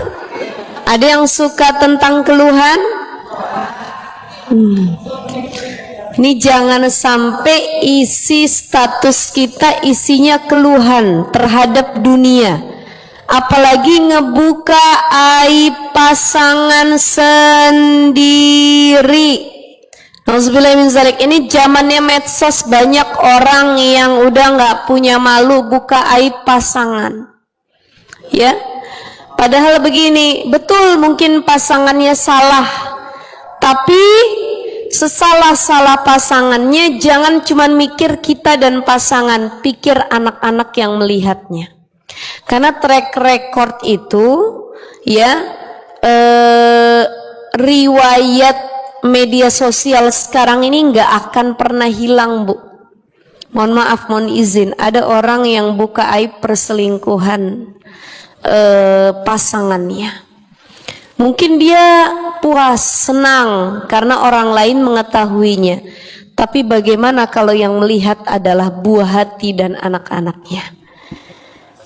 Ada yang suka tentang keluhan? Ini jangan sampai isi status kita isinya keluhan terhadap dunia, apalagi ngebuka aib pasangan sendiri. Nauzubillahiminzalik. Ini zamannya medsos, banyak orang yang udah nggak punya malu buka aib pasangan, ya. Padahal begini, betul mungkin pasangannya salah, tapi sesalah-salah pasangannya jangan cuma mikir kita dan pasangan, pikir anak-anak yang melihatnya. Karena track record itu, ya, riwayat media sosial sekarang ini nggak akan pernah hilang, Bu. Mohon maaf, mohon izin, ada orang yang buka aib perselingkuhan pasangannya. Mungkin dia puas, senang karena orang lain mengetahuinya. Tapi bagaimana kalau yang melihat adalah buah hati dan anak-anaknya?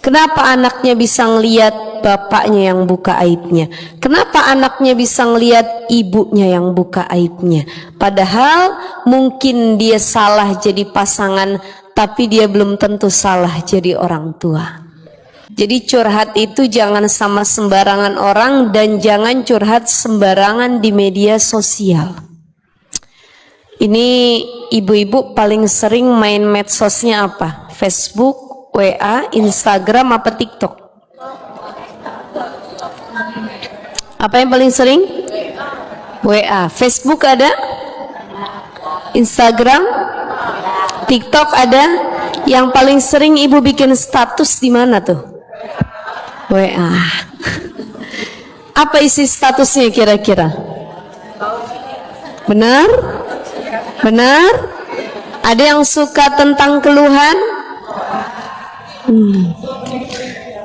Kenapa anaknya bisa ngelihat bapaknya yang buka aibnya? Kenapa anaknya bisa ngelihat ibunya yang buka aibnya? Padahal mungkin dia salah jadi pasangan, tapi dia belum tentu salah jadi orang tua. Jadi curhat itu jangan sama sembarangan orang, dan jangan curhat sembarangan di media sosial. Ini ibu-ibu paling sering main medsosnya apa? Facebook, WA, Instagram, apa TikTok? Apa yang paling sering? WA. Facebook ada? Instagram? TikTok ada? Yang paling sering ibu bikin status di mana tuh? WA. Apa isi statusnya kira-kira? Benar? Benar? Ada yang suka tentang keluhan?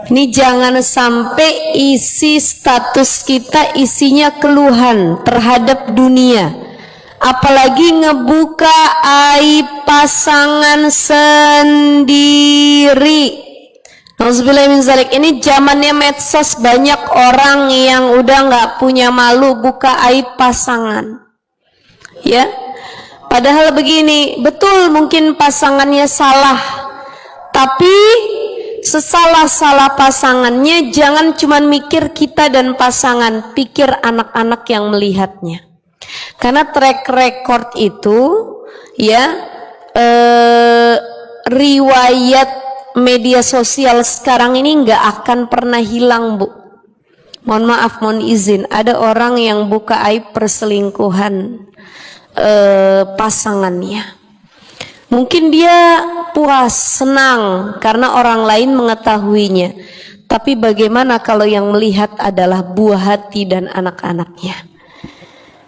Ini jangan sampai isi status kita isinya keluhan terhadap dunia, apalagi ngebuka aib pasangan sendiri. Nauzubillahiminzalik. Ini zamannya medsos, banyak orang yang udah nggak punya malu buka aib pasangan, ya. Padahal begini, betul mungkin pasangannya salah, tapi sesalah-salah pasangannya jangan cuma mikir kita dan pasangan, pikir anak-anak yang melihatnya. Karena track record itu ya riwayat media sosial sekarang ini nggak akan pernah hilang, Bu. Mohon maaf, mohon izin, ada orang yang buka aib perselingkuhan pasangannya. Mungkin dia puas, senang karena orang lain mengetahuinya. Tapi bagaimana kalau yang melihat adalah buah hati dan anak-anaknya?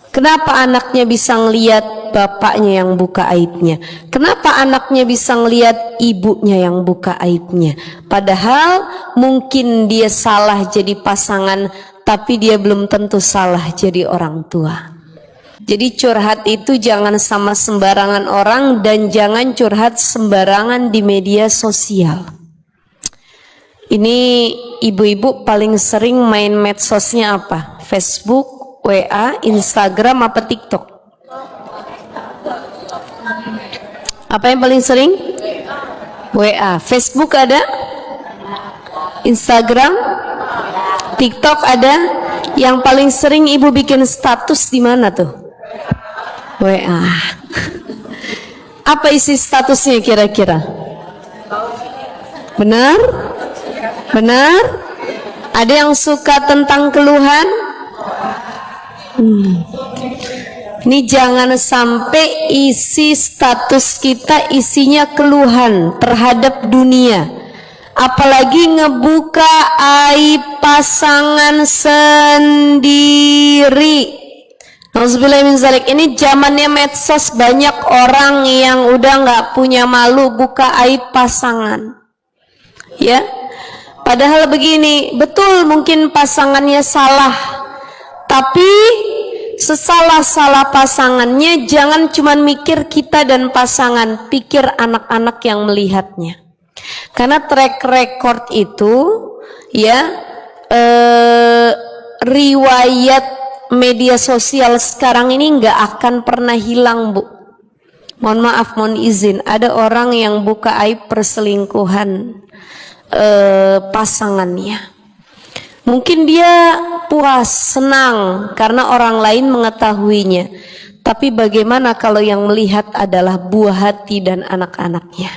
Kenapa anaknya bisa ngelihat bapaknya yang buka aibnya? Kenapa anaknya bisa ngelihat ibunya yang buka aibnya? Padahal mungkin dia salah jadi pasangan, tapi dia belum tentu salah jadi orang tua. Jadi curhat itu jangan sama sembarangan orang dan jangan curhat sembarangan di media sosial. Ini ibu-ibu paling sering main medsosnya apa? Facebook, WA, Instagram, apa TikTok? Apa yang paling sering? WA. Facebook ada? Instagram? TikTok ada? Yang paling sering ibu bikin status di mana tuh? WA. Apa isi statusnya kira-kira? Benar? Benar? Ada yang suka tentang keluhan? Ini jangan sampai isi status kita isinya keluhan terhadap dunia, apalagi ngebuka aib pasangan sendiri. Nauzubillahiminzalik. Ini zamannya medsos, banyak orang yang udah nggak punya malu buka aib pasangan, ya. Padahal begini, betul mungkin pasangannya salah, tapi sesalah-salah pasangannya jangan cuma mikir kita dan pasangan, pikir anak-anak yang melihatnya. Karena track record itu ya riwayat media sosial sekarang ini nggak akan pernah hilang, Bu. Mohon maaf, mohon izin, ada orang yang buka aib perselingkuhan pasangannya. Mungkin dia puas, senang karena orang lain mengetahuinya. Tapi bagaimana kalau yang melihat adalah buah hati dan anak-anaknya?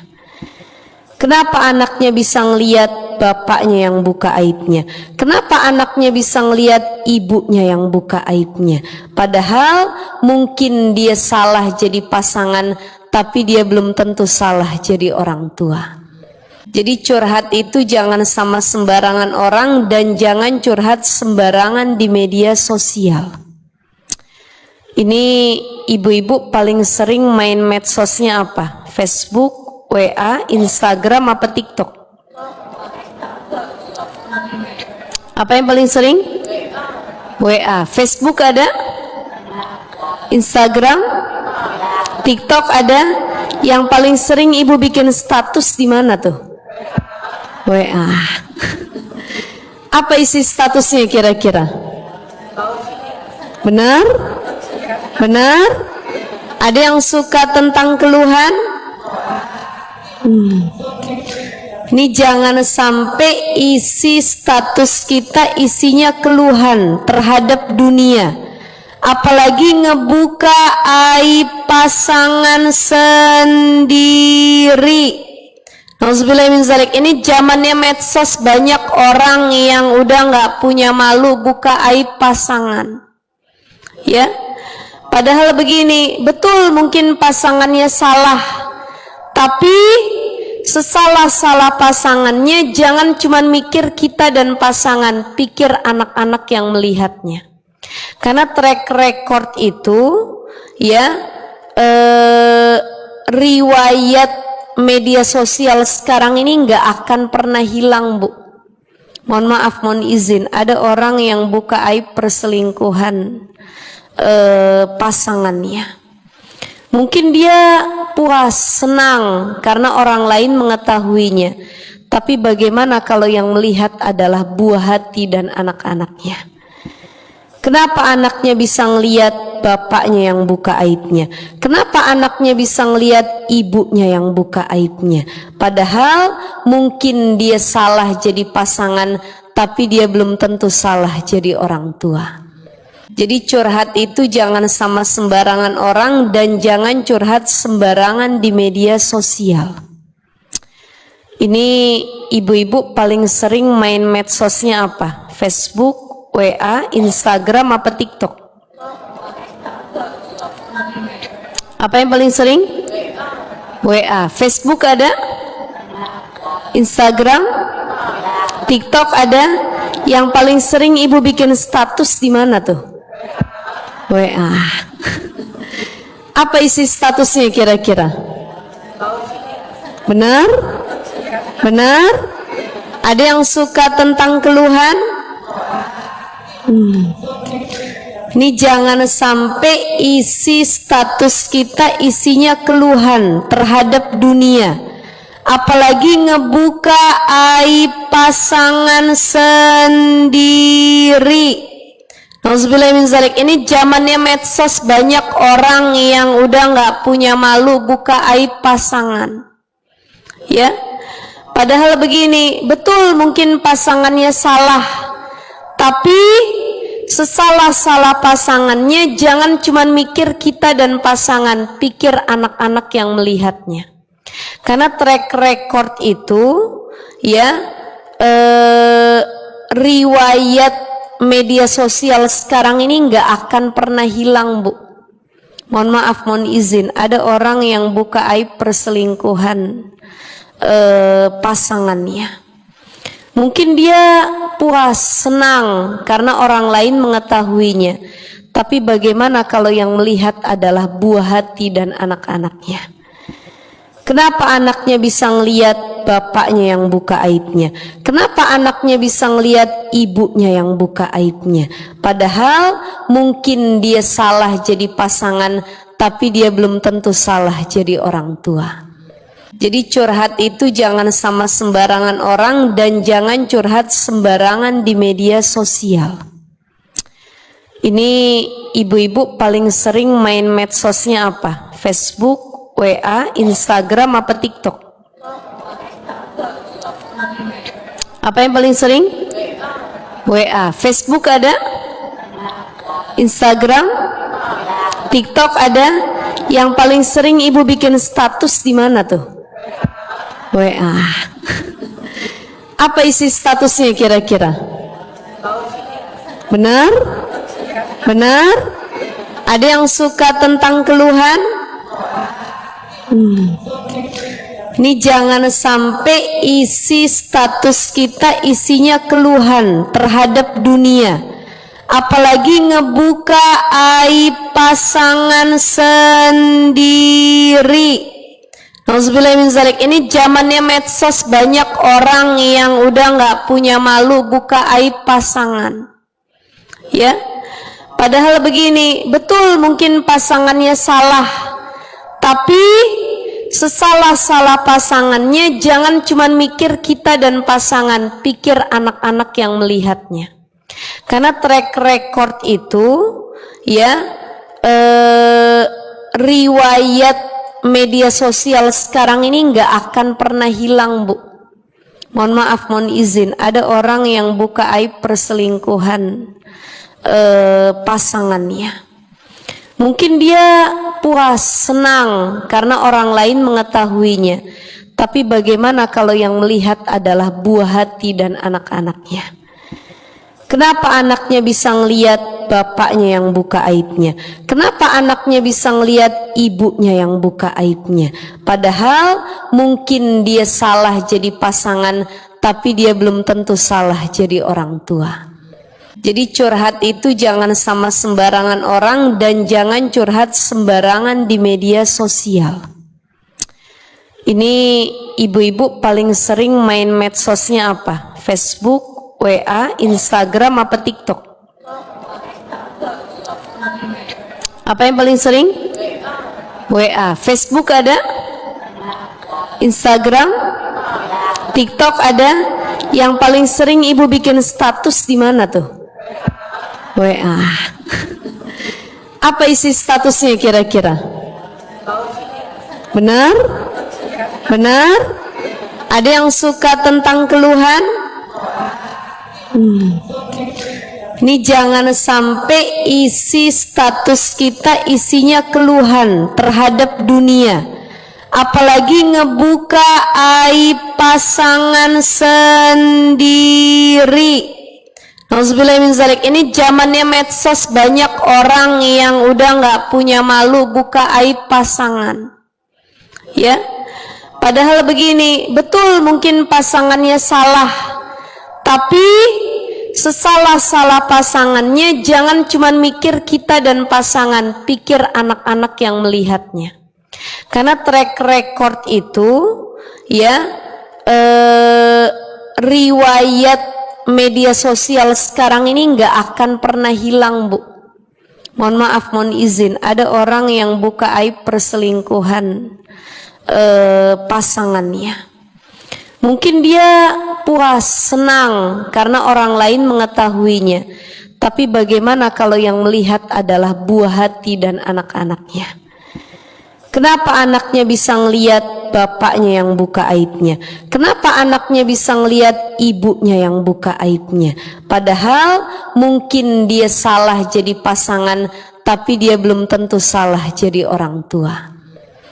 Kenapa anaknya bisa ngelihat bapaknya yang buka aibnya? Kenapa anaknya bisa ngelihat ibunya yang buka aibnya? Padahal mungkin dia salah jadi pasangan, tapi dia belum tentu salah jadi orang tua. Jadi curhat itu jangan sama sembarangan orang dan jangan curhat sembarangan di media sosial. Ini ibu-ibu paling sering main medsosnya apa? Facebook, WA, Instagram, apa TikTok? Apa yang paling sering? WA. Facebook ada? Instagram? TikTok ada? Yang paling sering ibu bikin status di mana tuh? WA. Apa isi statusnya kira-kira? Benar? Benar? Ada yang suka tentang keluhan? Ini jangan sampai isi status kita isinya keluhan terhadap dunia, apalagi ngebuka aib pasangan sendiri. Nauzubillahiminzalik. Ini zamannya medsos, banyak orang yang udah nggak punya malu buka aib pasangan, ya. Padahal begini, betul mungkin pasangannya salah, tapi sesalah-salah pasangannya jangan cuma mikir kita dan pasangan, pikir anak-anak yang melihatnya. Karena track record itu ya riwayat media sosial sekarang ini nggak akan pernah hilang, Bu. Mohon maaf, mohon izin, ada orang yang buka aib perselingkuhan pasangannya. Mungkin dia puas, senang karena orang lain mengetahuinya. Tapi bagaimana kalau yang melihat adalah buah hati dan anak-anaknya? Kenapa anaknya bisa ngelihat bapaknya yang buka aibnya? Kenapa anaknya bisa ngelihat ibunya yang buka aibnya? Padahal mungkin dia salah jadi pasangan, tapi dia belum tentu salah jadi orang tua. Jadi curhat itu jangan sama sembarangan orang dan jangan curhat sembarangan di media sosial. Ini ibu-ibu paling sering main medsosnya apa? Facebook, WA, Instagram, apa TikTok? Apa yang paling sering? WA. Facebook ada? Instagram? TikTok ada? Yang paling sering ibu bikin status di mana tuh? WA. Apa isi statusnya kira-kira? Benar? Benar? Ada yang suka tentang keluhan? Ini jangan sampai isi status kita isinya keluhan terhadap dunia. Apalagi ngebuka aib pasangan sendiri. Nauzubillah min zalik. Ini zamannya medsos, banyak orang yang udah nggak punya malu buka aib pasangan. Ya, padahal begini, betul mungkin pasangannya salah, tapi sesalah-salah pasangannya jangan cuma mikir kita dan pasangan, pikir anak-anak yang melihatnya. Karena track record itu, ya, riwayat media sosial sekarang ini nggak akan pernah hilang, Bu. Mohon maaf, mohon izin, ada orang yang buka aib perselingkuhan pasangannya. Mungkin dia puas, senang karena orang lain mengetahuinya. Tapi bagaimana kalau yang melihat adalah buah hati dan anak-anaknya? Kenapa anaknya bisa ngelihat bapaknya yang buka aibnya? Kenapa anaknya bisa ngelihat ibunya yang buka aibnya? Padahal mungkin dia salah jadi pasangan, tapi dia belum tentu salah jadi orang tua. Jadi curhat itu jangan sama sembarangan orang dan jangan curhat sembarangan di media sosial. Ini ibu-ibu paling sering main medsosnya apa? Facebook, WA, Instagram, apa TikTok? Apa yang paling sering? WA. Facebook ada? Instagram? TikTok ada? Yang paling sering ibu bikin status di mana tuh? WA. Apa isi statusnya kira-kira? Benar? Benar? Ada yang suka tentang keluhan? Ini jangan sampai isi status kita isinya keluhan terhadap dunia. Apalagi ngebuka aib pasangan sendiri. Nauzubillah min zalik. Ini zamannya medsos, banyak orang yang udah nggak punya malu buka aib pasangan. Ya, padahal begini, betul mungkin pasangannya salah, tapi sesalah-salah pasangannya jangan cuma mikir kita dan pasangan, pikir anak-anak yang melihatnya. Karena track record itu, ya, riwayat media sosial sekarang ini nggak akan pernah hilang, Bu. Mohon maaf, mohon izin, ada orang yang buka aib perselingkuhan pasangannya. Mungkin dia puas, senang karena orang lain mengetahuinya. Tapi bagaimana kalau yang melihat adalah buah hati dan anak-anaknya? Kenapa anaknya bisa ngelihat bapaknya yang buka aibnya? Kenapa anaknya bisa ngelihat ibunya yang buka aibnya? Padahal mungkin dia salah jadi pasangan, tapi dia belum tentu salah jadi orang tua. Jadi curhat itu jangan sama sembarangan orang dan jangan curhat sembarangan di media sosial. Ini ibu-ibu paling sering main medsosnya apa? Facebook, WA, Instagram, apa TikTok? Apa yang paling sering? WA. Facebook ada? Instagram? TikTok ada? Yang paling sering ibu bikin status di mana tuh? WA. Apa isi statusnya kira-kira? Benar? Benar? Ada yang suka tentang keluhan? Ini jangan sampai isi status kita isinya keluhan terhadap dunia, apalagi ngebuka aib pasangan sendiri. Nauzubillah min zalik. Ini zamannya medsos, banyak orang yang udah nggak punya malu buka aib pasangan, ya. Padahal begini, betul mungkin pasangannya salah, tapi sesalah-salah pasangannya jangan cuma mikir kita dan pasangan, pikir anak-anak yang melihatnya. Karena track record itu, ya, riwayat media sosial sekarang ini nggak akan pernah hilang, Bu. Mohon maaf, mohon izin, ada orang yang buka aib perselingkuhan pasangannya. Mungkin dia puas, senang karena orang lain mengetahuinya. Tapi bagaimana kalau yang melihat adalah buah hati dan anak-anaknya? Kenapa anaknya bisa ngelihat bapaknya yang buka aibnya? Kenapa anaknya bisa ngelihat ibunya yang buka aibnya? Padahal mungkin dia salah jadi pasangan, tapi dia belum tentu salah jadi orang tua.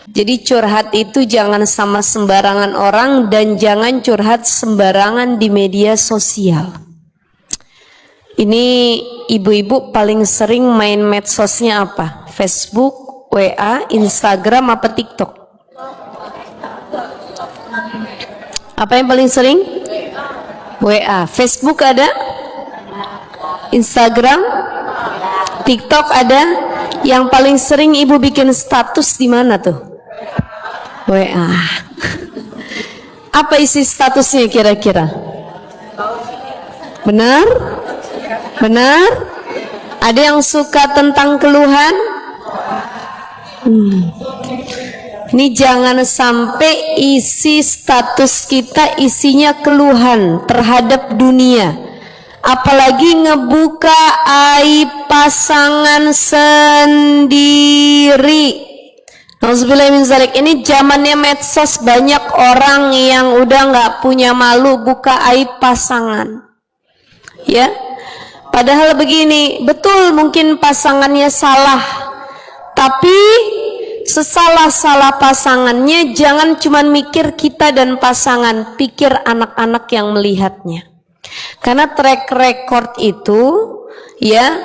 Jadi curhat itu jangan sama sembarangan orang, dan jangan curhat sembarangan di media sosial. Ini ibu-ibu paling sering main medsosnya apa? Facebook, WA, Instagram, apa TikTok? Apa yang paling sering? WA. Facebook ada? Instagram? TikTok ada? Yang paling sering ibu bikin status di mana tuh? WA. Apa isi statusnya kira-kira? Benar? Benar? Ada yang suka tentang keluhan? Ini jangan sampai isi status kita isinya keluhan terhadap dunia, apalagi ngebuka aib pasangan sendiri. Nauzubillah min zalik. Ini zamannya medsos, banyak orang yang udah nggak punya malu buka aib pasangan, ya. Padahal begini, betul mungkin pasangannya salah, tapi sesalah-salah pasangannya jangan cuma mikir kita dan pasangan, pikir anak-anak yang melihatnya. Karena track record itu, ya,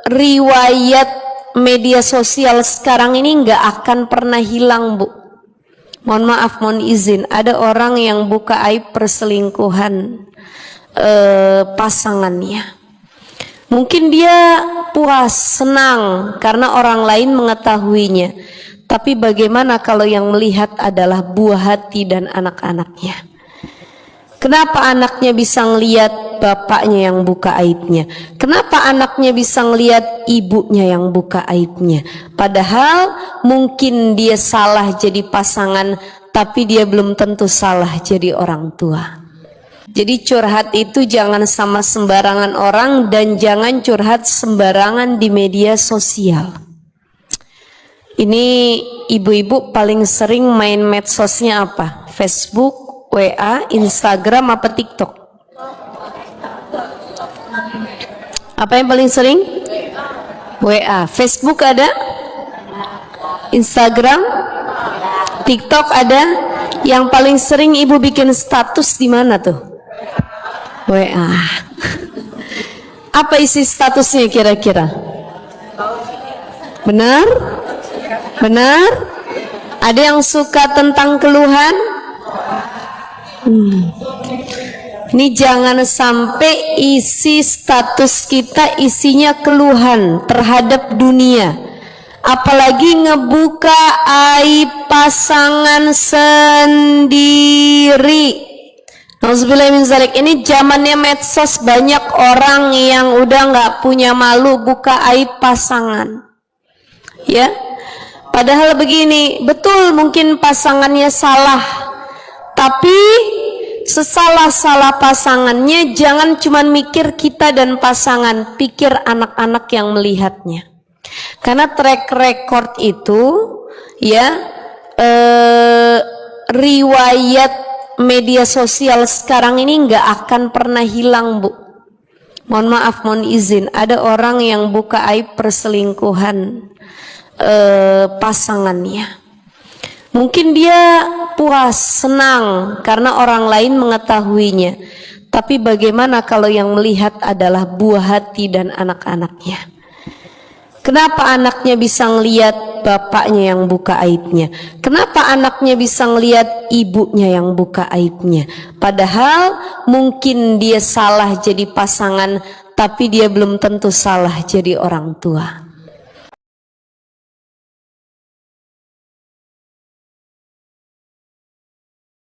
riwayat media sosial sekarang ini nggak akan pernah hilang, Bu. Mohon maaf, mohon izin, ada orang yang buka aib perselingkuhan pasangannya. Mungkin dia puas, senang karena orang lain mengetahuinya. Tapi bagaimana kalau yang melihat adalah buah hati dan anak-anaknya? Kenapa anaknya bisa ngelihat bapaknya yang buka aibnya? Kenapa anaknya bisa ngelihat ibunya yang buka aibnya? Padahal mungkin dia salah jadi pasangan, tapi dia belum tentu salah jadi orang tua. Jadi curhat itu jangan sama sembarangan orang, dan jangan curhat sembarangan di media sosial. Ini ibu-ibu paling sering main medsosnya apa? Facebook, WA, Instagram, apa TikTok? Apa yang paling sering? WA. Facebook ada? Instagram? TikTok ada? Yang paling sering ibu bikin status di mana tuh? WA. Apa isi statusnya kira-kira? Benar? Benar? Ada yang suka tentang keluhan? Ini jangan sampai isi status kita isinya keluhan terhadap dunia, apalagi ngebuka aib pasangan sendiri. Nauzubillah min zalik. Ini zamannya medsos, banyak orang yang udah nggak punya malu buka aib pasangan, ya. Padahal begini, betul mungkin pasangannya salah, tapi sesalah-salah pasangannya jangan cuma mikir kita dan pasangan, pikir anak-anak yang melihatnya. Karena track record itu ya riwayat media sosial sekarang ini nggak akan pernah hilang, Bu. Mohon maaf, mohon izin, ada orang yang buka aib perselingkuhan pasangannya. Mungkin dia puas, senang karena orang lain mengetahuinya. Tapi bagaimana kalau yang melihat adalah buah hati dan anak-anaknya? Kenapa anaknya bisa ngelihat bapaknya yang buka aibnya? Kenapa anaknya bisa ngelihat ibunya yang buka aibnya? Padahal mungkin dia salah jadi pasangan, tapi dia belum tentu salah jadi orang tua.